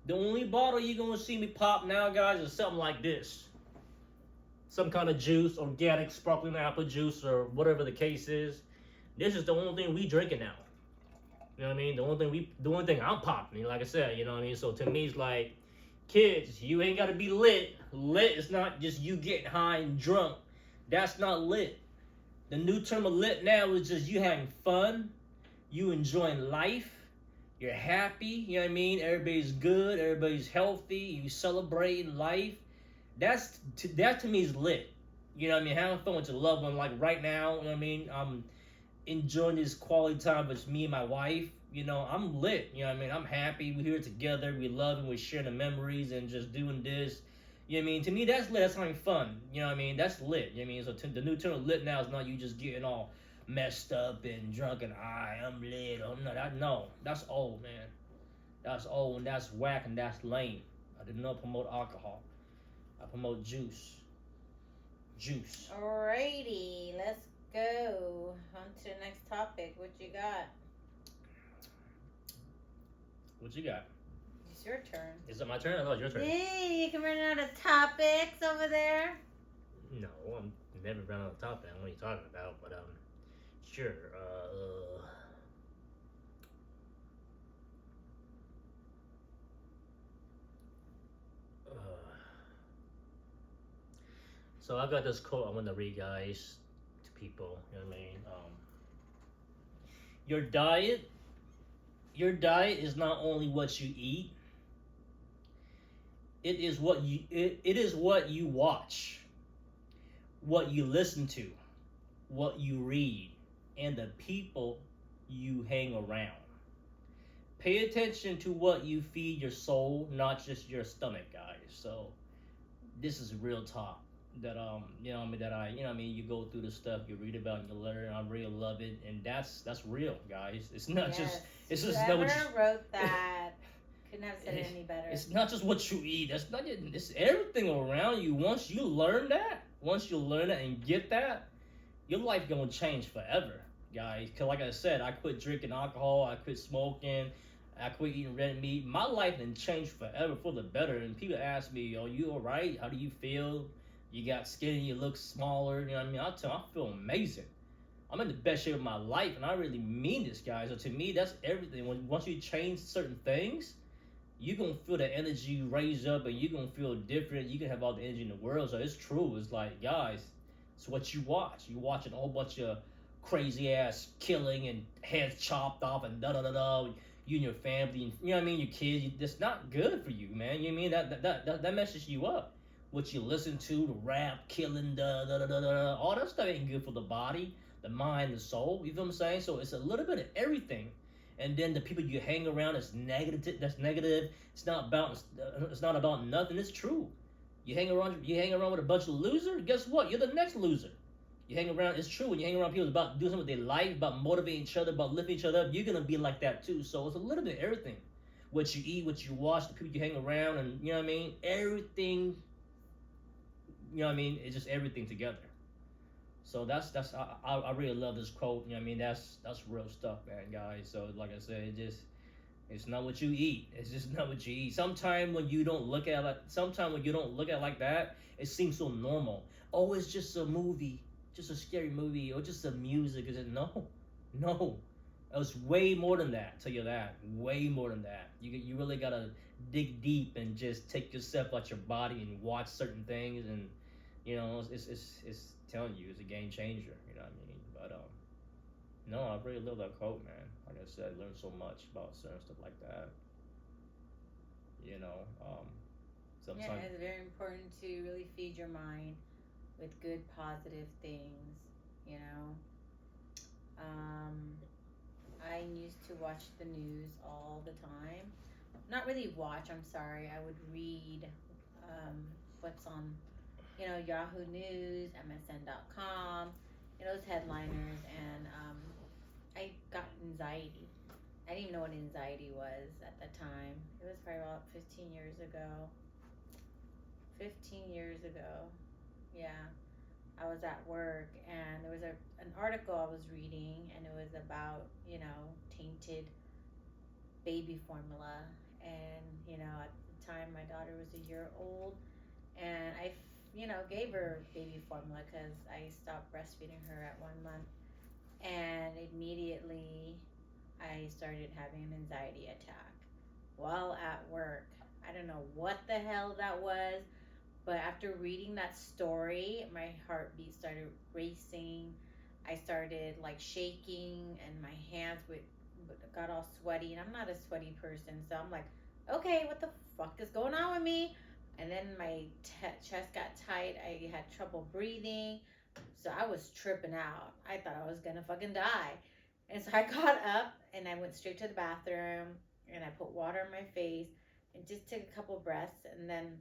The only bottle you're gonna see me pop now, guys, is something like this. Some kind of juice, organic sparkling apple juice, or whatever the case is. This is the only thing we drinking now. You know what I mean? The only thing I'm popping. Like I said, you know what I mean? So to me, it's like, kids, you ain't gotta be lit. Lit is not just you getting high and drunk. That's not lit. The new term of lit now is just you having fun, you enjoying life, you're happy. You know what I mean? Everybody's good, everybody's healthy, you celebrating life. That to me is lit. You know what I mean? Having fun with your loved one. Like right now, you know what I mean? I'm enjoying this quality time with me and my wife. I'm lit. You know what I mean? I'm happy. We're here together. We love and we're sharing the memories and just doing this. You know what I mean? To me, that's lit. That's having fun. You know what I mean? That's lit. You know what I mean? So the new term of lit now is not you just getting all messed up and drunk and I'm lit. No, that's old, man. That's old and that's whack and that's lame. I do not promote alcohol. I promote juice. Juice. Alrighty, let's go on to the next topic. What you got? What you got? It's your turn. Is it my turn? I thought it was your turn. Hey, you can run out of topics over there. No, I'm never run out of topic. I don't know what you're talking about, but sure. So I got this quote I'm gonna read, guys, to people. You know what I mean? Your diet is not only what you eat. It is what you watch, what you listen to, what you read, and the people you hang around. Pay attention to what you feed your soul, not just your stomach, guys. So this is real talk that you go through the stuff, you read about, and you learn. I really love it, and that's real, guys. It's not just Whoever wrote that couldn't have said it any better. It's not just what you eat. That's not it. It's everything around you. Once you learn that and get that, your life gonna change forever, guys. Cause like I said, I quit drinking alcohol, I quit smoking, I quit eating red meat. My life done changed forever for the better. And people ask me, "Are you all right? How do you feel? You got skinny, you look smaller." You know what I mean? I tell them, I feel amazing. I'm in the best shape of my life, and I really mean this, guys. So to me, that's everything. Once you change certain things, you're going to feel the energy raise up, and you're going to feel different. You can have all the energy in the world. So it's true. It's like, guys, It's what you watch. You watching a whole bunch of crazy ass killing and heads chopped off and da da da da. You and your family, and you know what I mean, your kids. That's not good for you, man. You know what I mean that messes you up. What you listen to, the rap, killing, da da da da da. All that stuff ain't good for the body, the mind, the soul. You feel what I'm saying? So it's a little bit of everything. And then the people you hang around is negative. That's negative. It's not about. It's not about nothing. It's true. You hang around. You hang around with a bunch of losers. Guess what? You're the next loser. You hang around. It's true. When you hang around people about doing something with their life, about motivating each other, about lifting each other up, you're gonna be like that too. So it's a little bit of everything. What you eat, what you watch, the people you hang around, and you know what I mean. Everything. You know what I mean. It's just everything together. So I really love this quote. You know what I mean. That's real stuff, man, guys. So like I said, it's not what you eat. It's just not what you eat. Sometimes when you don't look at it, sometimes when you don't look at it like that, it seems so normal. Oh, it's just a movie, just a scary movie, or just the music. Is it? No, no. It's way more than that. Tell you that. Way more than that. You really gotta dig deep and just take yourself out your body and watch certain things, and you know it's telling you it's a game changer. You know what I mean? But no, I really love that quote, man. Like I said, I learned so much about certain stuff like that. You know, Yeah, sometimes it's very important to really feed your mind with good, positive things. You know, um, I used to watch the news all the time. Not really watch. I'm sorry. I would read um, what's on, Yahoo News, MSN.com, those headliners, and I got anxiety. I didn't even know what anxiety was at the time. It was probably about 15 years ago. 15 years ago. Yeah. I was at work and there was an article I was reading and it was about, tainted baby formula. And, at the time my daughter was a year old and gave her baby formula because I stopped breastfeeding her at 1 month. And immediately I started having an anxiety attack while at work. I don't know what the hell that was, but after reading that story, my heartbeat started racing. I started like shaking, and my hands got all sweaty. And I'm not a sweaty person, so I'm like, okay, what the fuck is going on with me? And then my chest got tight. I had trouble breathing, so I was tripping out. I thought I was gonna fucking die. And so I got up and I went straight to the bathroom and I put water on my face and just took a couple breaths and then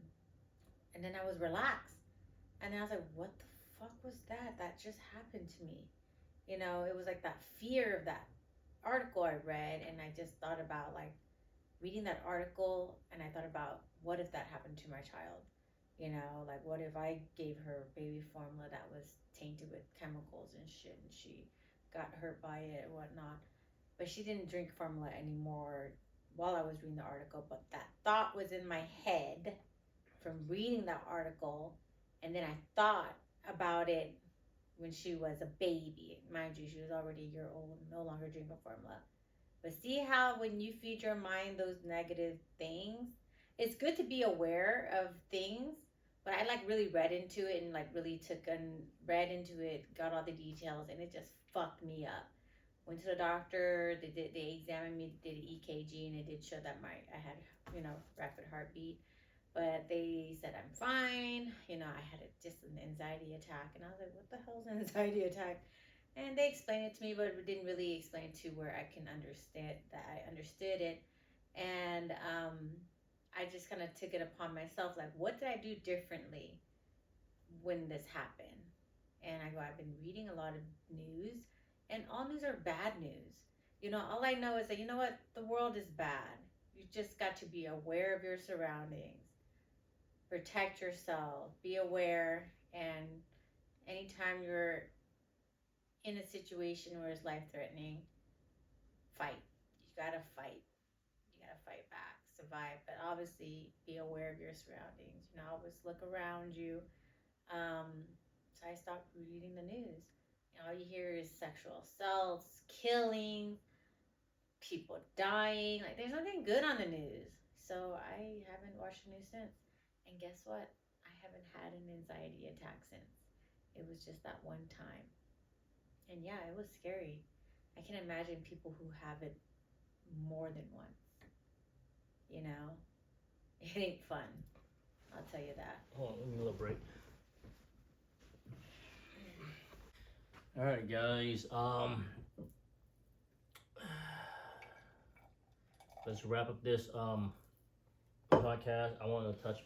I was relaxed. And then I was like, what the fuck was that? That just happened to me. It was like that fear of that article I read, and I just thought about like reading that article, and I thought about what if that happened to my child? Like what if I gave her baby formula that was tainted with chemicals and shit, and she got hurt by it or whatnot. But she didn't drink formula anymore while I was reading the article, but that thought was in my head from reading that article, and then I thought about it when she was a baby. Mind you, she was already a year old, no longer drinking formula. But see how when you feed your mind those negative things, it's good to be aware of things. But I like really read into it and like really took and read into it, got all the details, and it just fucked me up. Went to the doctor. They examined me, did an EKG, and it did show that I had rapid heartbeat. But they said I'm fine. I had just an anxiety attack, and I was like, "What the hell's an anxiety attack?" And they explained it to me, but it didn't really explain it to where I can understand that I understood it. And I just kind of took it upon myself, like, what did I do differently when this happened? And I go, I've been reading a lot of news, and all news are bad news. All I know is that what, the world is bad. You just got to be aware of your surroundings, protect yourself, be aware, and anytime you're in a situation where it's life threatening, fight. You gotta fight. You gotta fight back, survive. But obviously, be aware of your surroundings. Always look around you. So I stopped reading the news. All you hear is sexual assaults, killing, people dying. Like, there's nothing good on the news. So I haven't watched the news since. And guess what? I haven't had an anxiety attack since. It was just that one time. And yeah, it was scary. I can imagine people who have it more than once. You know, it ain't fun. I'll tell you that. Hold on, let me a little break. All right, guys. Let's wrap up this podcast. I want to touch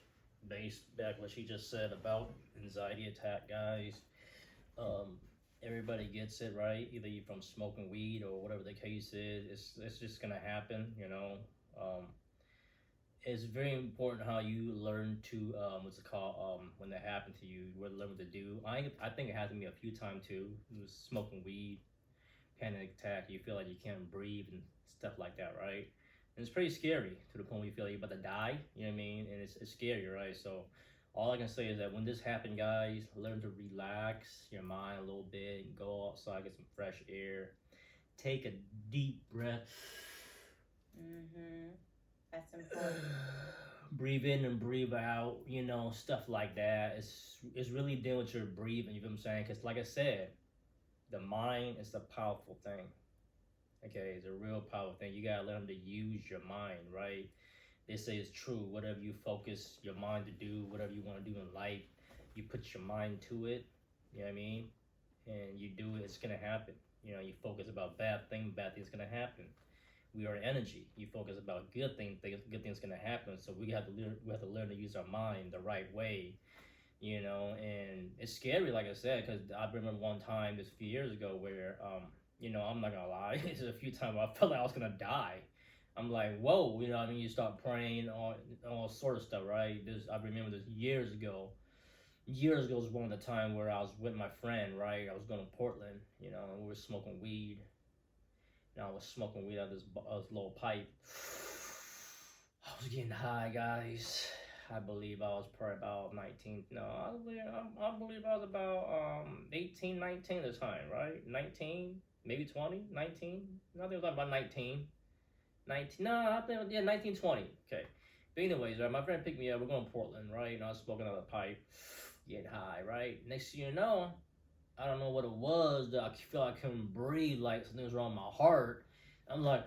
base back what she just said about anxiety attack, guys. Everybody gets it, right? Either you from smoking weed or whatever the case is. It's just gonna happen, you know. It's very important how you learn to what's it called when that happened to you. What learn what to do. I think it happened to me a few times too. It was smoking weed, panic attack. You feel like you can't breathe and stuff like that, right? And it's pretty scary to the point where you feel like you're about to die. You know what I mean? And it's scary, right? So all I can say is that when this happened, guys, learn to relax your mind a little bit and go outside, get some fresh air. Take a deep breath. That's important. Breathe in and breathe out, you know, stuff like that. It's really dealing with your breathing, you know what I'm saying? Because like I said, the mind is the powerful thing. Okay, it's a real powerful thing. You gotta learn to use your mind, right? They say it's true. Whatever you focus your mind to do, whatever you want to do in life, you put your mind to it. You know what I mean? And you do it, it's gonna happen. You know, you focus about bad things gonna happen. We are energy. You focus about good things gonna happen. So we have to learn to use our mind the right way. You know, and it's scary, like I said, because I remember one time, this few years ago, where you know, I'm not gonna lie, it's a few times I felt like I was gonna die. I'm like, whoa, you know what I mean? You start praying, all sort of stuff, right? I remember this years ago. Years ago was one of the time where I was with my friend, right? I was going to Portland, you know, and we were smoking weed. And I was smoking weed out of this little pipe. I was getting high, guys. I believe I was probably about 19. No, I believe I was about 18, 19 at the time, right? 19, maybe 20, 19. No, I think it was about 19. 19, no, I think, yeah, 19, 20. Okay. But anyways, right, my friend picked me up. We're going to Portland, right? And I was smoking out of the pipe, getting high, right? Next thing you know, I don't know what it was that I feel like I couldn't breathe, like something was wrong with my heart. I'm like,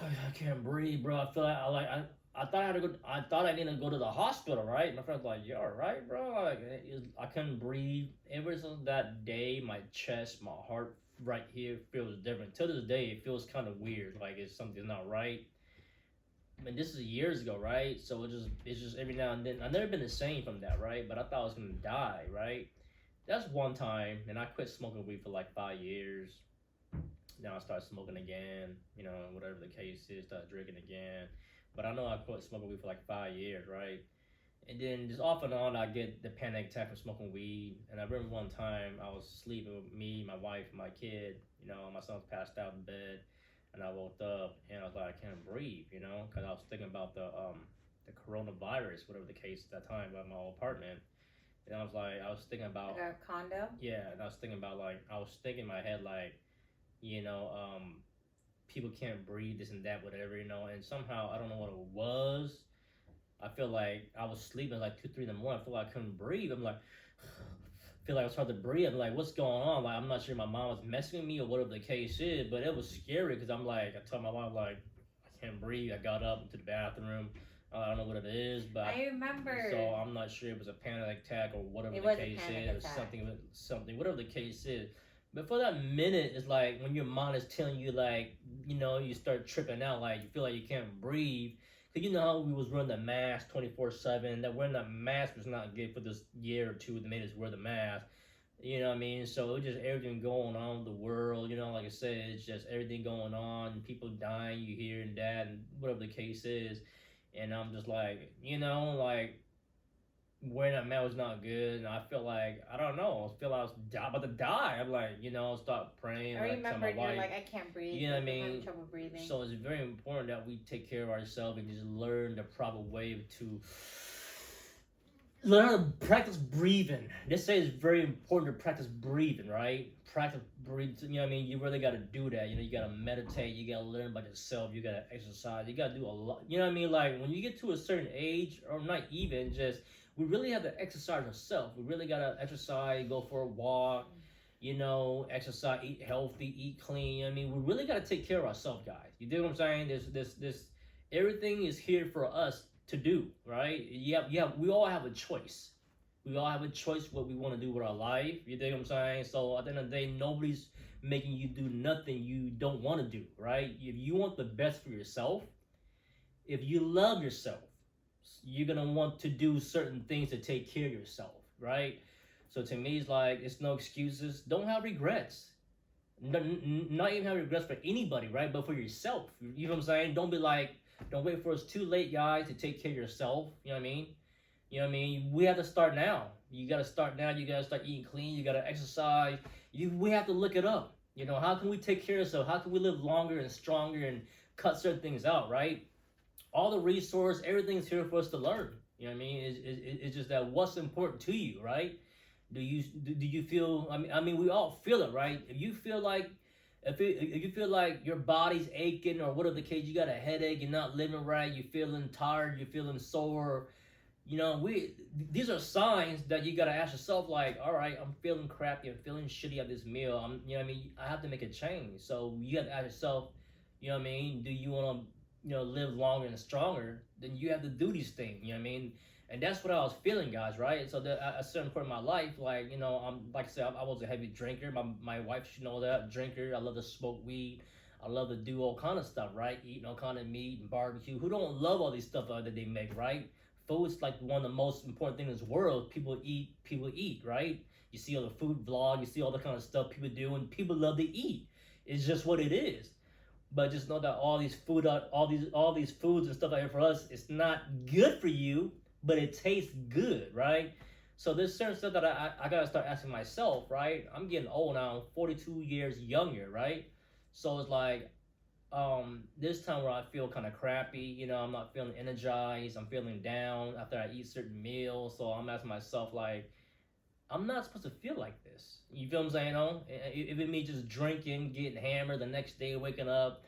I can't breathe, bro. I feel like I thought I had to go. I thought I needed to go to the hospital, right? My friend's like, "You all right, bro?" Like, I couldn't breathe. Ever since that day, my chest, my heart, right here feels different. Till this day, it feels kind of weird, like it's something's not right. I mean, this is years ago, right? So it's just every now and then. I've never been the same from that, right? But I thought I was gonna die, right? That's one time, and I quit smoking weed for like 5 years. Now I started smoking again, you know, whatever the case is, start drinking again. But I know I quit smoking weed for like 5 years, right? And then just off and on, I get the panic attack from smoking weed. And I remember one time I was sleeping with me, my wife, and my kid. You know, my son's passed out in bed, and I woke up and I was like, I can't breathe, you know, because I was thinking about the coronavirus, whatever the case at that time, about my old apartment. And I was thinking about like a condo. Yeah, and I was thinking about I was thinking in my head like, you know, people can't breathe, this and that, whatever, you know. And somehow I don't know what it was. I feel like I was sleeping like 2, 3 in the morning. I feel like I couldn't breathe. I'm like, I feel like I was hard to breathe. I'm like, what's going on? Like, I'm not sure my mom was messing with me or whatever the case is, but it was scary because I'm like, I told my mom like, I can't breathe. I got up into the bathroom. I don't know what it is, but I remember. So I'm not sure if it was a panic attack or whatever the case is, or something, whatever the case is. But for that minute, it's like when your mind is telling you, like, you know, you start tripping out, like you feel like you can't breathe. Cause you know how we was wearing the mask 24/7. That wearing that mask was not good for this year or two. They made us wear the mask. You know what I mean? So it was just everything going on in the world. You know, like I said, it's just everything going on. People dying, you hear and that, and whatever the case is. And I'm just like, you know, like wearing that mask was not good. And I feel like, I don't know, I feel like I was about to die. I'm like, you know, start praying. I remember like, you're like, I can't breathe. You know what I mean? I'm having trouble breathing. So it's very important that we take care of ourselves and just learn the proper way to learn how to practice breathing. They say it's very important to practice breathing, right? Practice breathing. You know what I mean? You really got to do that. You know, you got to meditate. You got to learn about yourself. You got to exercise. You got to do a lot. You know what I mean? Like when you get to a certain age, or not even just we really have to exercise ourselves. We really gotta exercise, go for a walk, exercise, eat healthy, eat clean. I mean, we really gotta take care of ourselves, guys. You do what I'm saying? This everything is here for us to do, right? We all have a choice. We all have a choice what we want to do with our life. You dig what I'm saying? So at the end of the day, nobody's making you do nothing you don't want to do, right? If you want the best for yourself, if you love yourself, you're gonna want to do certain things to take care of yourself, right? So to me, it's like it's no excuses. Don't have regrets. Not even have regrets for anybody, right? But for yourself. You know what I'm saying? Don't be like, don't wait for it's too late, guys, to take care of yourself. You know what I mean? You know what I mean? We have to start now. You got to start now. You got to start eating clean. You got to exercise. We have to look it up. How can we take care of ourselves? How can we live longer and stronger and cut certain things out, right? All the resource, everything's here for us to learn. You know what I mean? It's just that what's important to you, right? Do you feel? I mean, we all feel it, right? If you feel like if you feel like your body's aching or whatever the case, you got a headache, you're not living right, you're feeling tired, you're feeling sore. These are signs that you gotta ask yourself, like, all right, I'm feeling crappy, I'm feeling shitty at this meal. I have to make a change. So you have to ask yourself, do you want to, live longer and stronger? Then you have to do these things. You know what I mean? And that's what I was feeling, guys, right? So at a certain point in my life, like, like I said, I was a heavy drinker. My wife should know that, drinker. I love to smoke weed. I love to do all kind of stuff, right? Eating all kind of meat and barbecue. Who don't love all these stuff that they make, right? Food's like one of the most important things in this world. People eat, right? You see all the food vlog, you see all the kind of stuff people do, and people love to eat. It's just what it is. But just know that all these foods and stuff like that for us, it's not good for you, but it tastes good, right? So there's certain stuff that I gotta start asking myself, right? I'm getting old now, I'm 42 years younger, right? So it's like, this time where I feel kind of crappy, I'm not feeling energized, I'm feeling down after I eat certain meals. So I'm asking myself, like, I'm not supposed to feel like this. You feel what I'm saying? If it me just drinking, getting hammered the next day, waking up,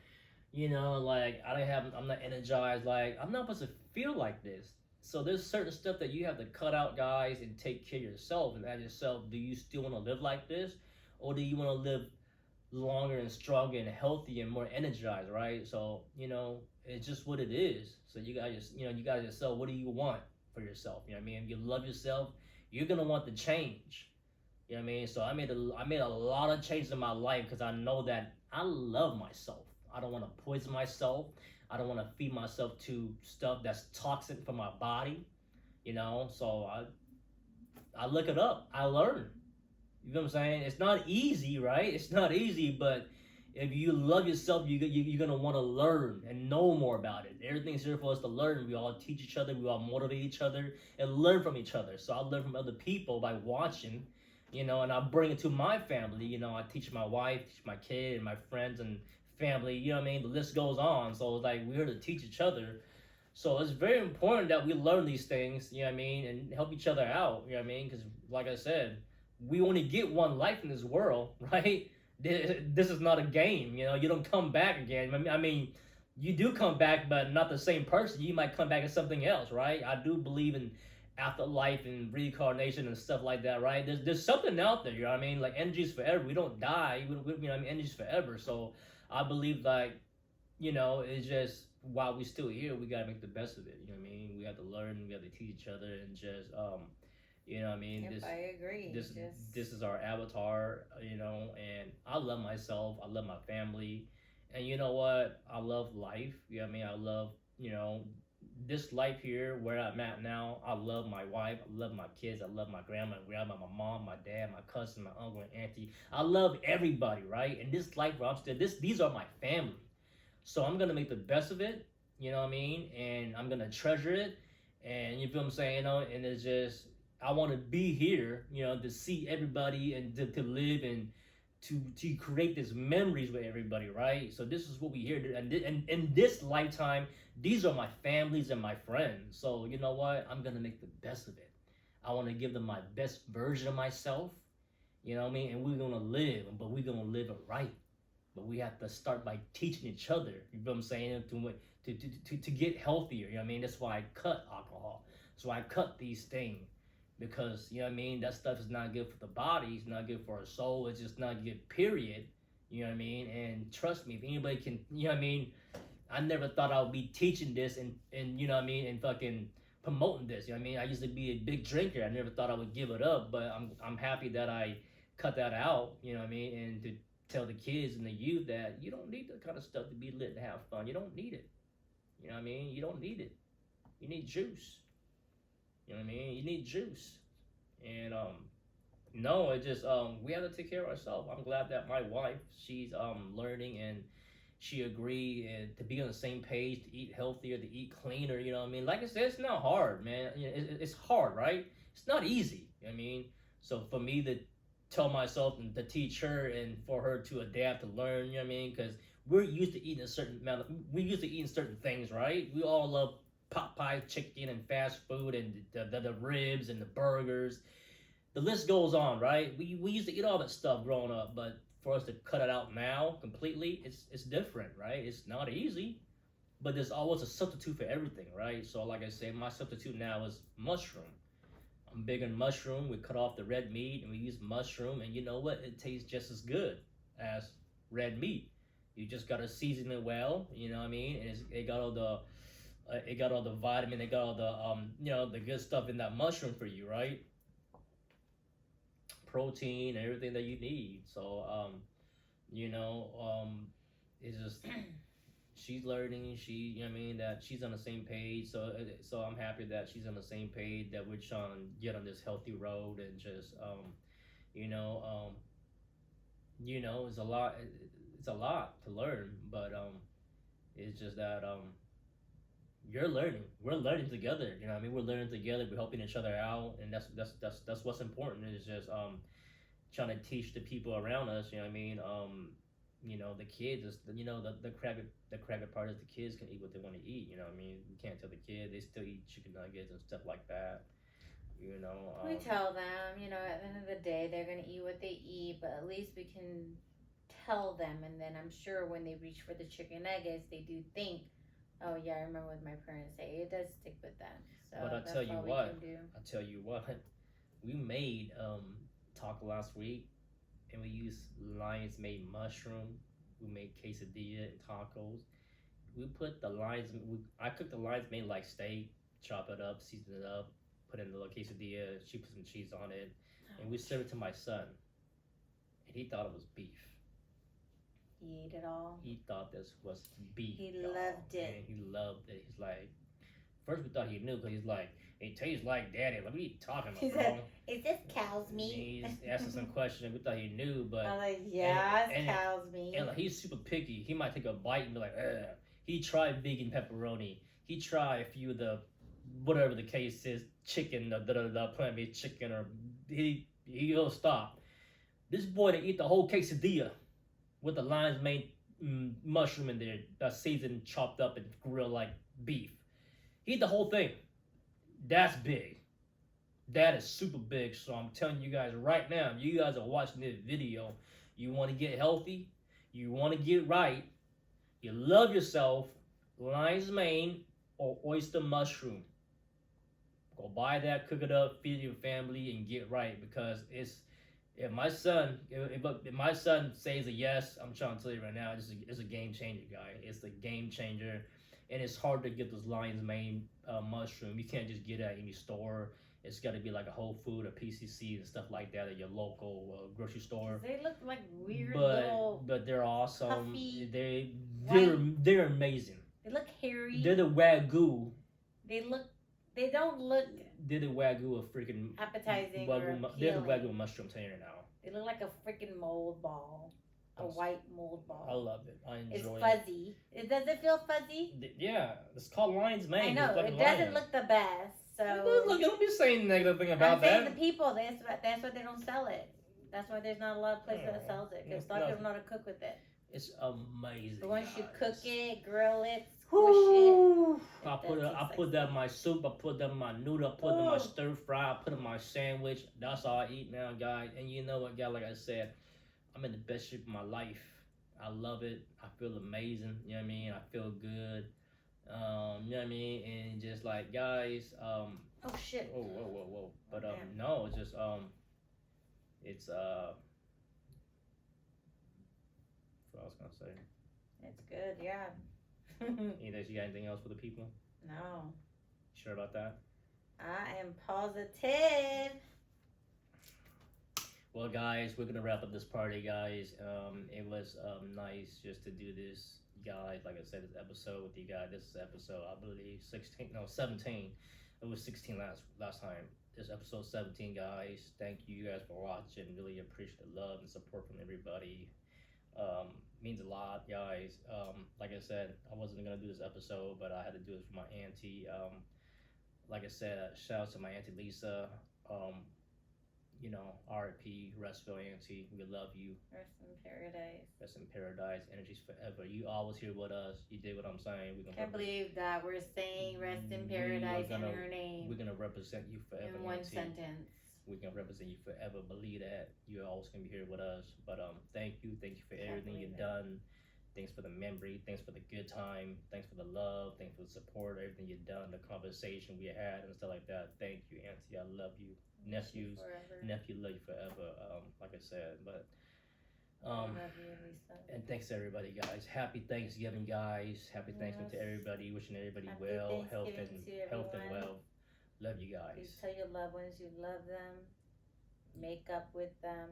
like I'm not energized. Like, I'm not supposed to feel like this. So there's certain stuff that you have to cut out, guys, and take care of yourself and ask yourself, do you still want to live like this, or do you want to live longer and stronger and healthy and more energized, right? So it's just what it is. So you guys yourself, what do you want for yourself? You know what I mean? If you love yourself, you're gonna want to change. You know what I mean? So I made a lot of changes in my life because I know that I love myself. I don't want to poison myself. I don't want to feed myself to stuff that's toxic for my body. So I look it up. I learn. You know what I'm saying? It's not easy, right? It's not easy, but if you love yourself, you're going to want to learn and know more about it. Everything's here for us to learn. We all teach each other. We all motivate each other and learn from each other. So I learn from other people by watching, and I bring it to my family. I teach my wife, teach my kid, and my friends and family. You know what I mean? The list goes on. So it's like we're here to teach each other. So it's very important that we learn these things, you know what I mean, and help each other out, you know what I mean? Because like I said, we only get one life in this world, right? This is not a game, you don't come back again. I mean, you do come back, but not the same person. You might come back as something else, right? I do believe in afterlife and reincarnation and stuff like that, right? There's something out there, you know what I mean? Like, energy's forever. We don't die. Energy's forever. So I believe, like, it's just while we're still here, we gotta make the best of it. You know what I mean? We have to learn. We have to teach each other and just you know what I mean? Yep, I agree. This is our avatar, and I love myself. I love my family. And you know what? I love life. You know what I mean? I love, this life here where I'm at now. I love my wife. I love my kids. I love my grandma, my mom, my dad, my cousin, my uncle, and auntie. I love everybody, right? And this life where I'm still, these are my family. So I'm going to make the best of it, you know what I mean? And I'm going to treasure it. And you feel what I'm saying? And it's just, I want to be here, to see everybody and to live and to create these memories with everybody, right? So this is what we here, and in this lifetime, these are my families and my friends. So you know what? I'm gonna make the best of it. I want to give them my best version of myself, you know what I mean? And we're gonna live, but we're gonna live it right. But we have to start by teaching each other. You know what I'm saying? To get healthier. You know what I mean? That's why I cut alcohol. So I cut these things because you know what I mean. That stuff is not good for the body. It's not good for our soul. It's just not good. Period. You know what I mean. And trust me, if anybody can, you know what I mean. I never thought I would be teaching this and you know what I mean and fucking promoting this. You know what I mean. I used to be a big drinker. I never thought I would give it up, but I'm happy that I cut that out. You know what I mean, and to tell the kids and the youth that you don't need that kind of stuff to be lit and have fun. You don't need it. You know what I mean. You don't need it. You need juice. You know what I mean? You need juice. And no, it just we have to take care of ourselves. I'm glad that my wife, she's learning and she agreed and to be on the same page, to eat healthier, to eat cleaner, you know what I mean? Like I said, it's not hard, man. It's hard, right? It's not easy. You know what I mean? So for me to tell myself and to teach her and for her to adapt to learn, you know what I mean? Because we're used to eating a certain amount of, we're used to eating certain things, right? We all love pot pie chicken and fast food and the ribs and the burgers. The list goes on, right? We used to eat all that stuff growing up, but for us to cut it out now completely, it's different, right? It's not easy, but there's always a substitute for everything, right? So like I said, my substitute now is mushroom. I'm big on mushroom. We cut off the red meat and we use mushroom, and you know what? It tastes just as good as red meat. You just gotta season it well, you know what I mean? And it got all the vitamin, it got all the the good stuff in that mushroom for you, right? Protein and everything that you need. So it's just she's learning. She, you know what I mean, that she's on the same page. So I'm happy that she's on the same page. That we're trying to get on this healthy road and just you know it's a lot. It's a lot to learn, but it's just that you're learning. We're learning together. You know what I mean? We're learning together. We're helping each other out, and that's what's important. Is just trying to teach the people around us. You know what I mean? The kids. Is, the crappy part is the kids can eat what they want to eat. You know what I mean? We can't tell the kids they still eat chicken nuggets and stuff like that. We tell them, at the end of the day, they're gonna eat what they eat, but at least we can tell them. And then I'm sure when they reach for the chicken nuggets, they do think, oh yeah, I remember what my parents say. It does stick with them. So but I tell you what, we made taco last week, and we used lion's made mushroom. We made quesadilla and tacos. We put the I cooked the lion's made like steak, chop it up, season it up, put in the little quesadilla. She put some cheese on it, and we served it to my son, and he thought it was beef. He ate it all. He thought this was beef. He loved it. Man, he loved it. He's like, first we thought he knew because he's like, it tastes like daddy. Like, what are you talking about, bro? Is this cow's meat? He's asking some questions. We thought he knew, but I'm like, yeah, it's cow's meat. And like, he's super picky. He might take a bite and be like, ugh. He tried vegan pepperoni. He tried a few of the, whatever the case is, chicken, the plant-based chicken, or he'll stop. This boy didn't eat the whole quesadilla with the lion's mane mushroom in there, that's seasoned, chopped up, and grilled like beef. He ate the whole thing. That's big. That is super big. So I'm telling you guys right now, you guys are watching this video, you want to get healthy, you want to get right, you love yourself, lion's mane or oyster mushroom. Go buy that, cook it up, feed your family, and get right, because if my son says a yes, I'm trying to tell you right now, it's a game changer, guy. It's a game changer, and it's hard to get those lion's mane mushroom. You can't just get it at any store. It's got to be like a Whole Food or PCC and stuff like that at your local grocery store. They look like weird little. But they're awesome. Puffy, they're amazing. They look hairy. They're the wagyu. They don't look. They're the wagyu of freaking appetizing they're the wagyu mushrooms here now. They look like a freaking mold ball. A white mold ball. I love it. I enjoy it. It's fuzzy. Does it feel fuzzy? Yeah. It's called lion's mane. I know. It doesn't look the best. So look, don't be saying negative thing about that. The people, that's why they don't sell it. That's why there's not a lot of places that sells it. Because a lot of people know how to cook with it. It's amazing. But once you cook it, grill it, squish it. I put that in my soup. I put that in my noodle. I put it in my stir fry. I put it in my sandwich. That's all I eat now, guys. And you know what, guys? Like I said, I'm in the best shape of my life. I love it. I feel amazing. You know what I mean? I feel good. You know what I mean? And just like, guys, Oh shit. Whoa. But Damn. no, it's just it's what I was gonna say. It's good, yeah. Anything you got anything else for the people? No. Sure about that? I am positive. Well, guys, we're gonna wrap up this party, guys. It was nice just to do this, guys. Like I said, this episode with you guys. This is episode, I believe, 16. No, 17. It was 16 last time. This episode 17, guys. Thank you guys for watching. Really appreciate the love and support from everybody. Means a lot, guys. Like I said, I wasn't gonna do this episode, but I had to do it for my auntie. Like I said, shout out to my auntie Lisa. You know, R.I.P. Restville auntie. We love you. Rest in paradise. Rest in paradise. Energies forever. You always here with us. You did what I'm saying. Can't believe that we're saying rest in paradise in her name. We're gonna represent you forever. In one auntie. sentence. We can represent you forever. Believe that. You're always gonna be here with us. But thank you for everything you've done. Thanks for the memory. Thanks for the good time. Thanks for the love. Thanks for the support. Everything you've done. The conversation we had and stuff like that. Thank you, auntie. I love you. Nephew, love you forever. Like I said, but I love you, Lisa. and thanks to everybody, guys. Happy Thanksgiving, guys. Happy Thanksgiving to everybody. Wishing everybody Happy well, health Thanksgiving and to wealth. everyone. Love you guys. Please tell your loved ones you love them. Make up with them.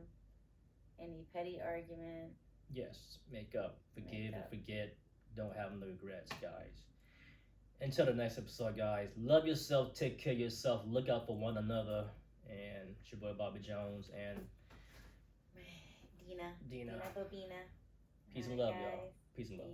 Any petty argument. Yes, make up, forgive and forget. Don't have no regrets, guys. Until the next episode, guys. Love yourself, take care of yourself, look out for one another. And it's your boy Bobby Jones and Dina. Dina. Bobina. Peace and love, y'all. Peace and love.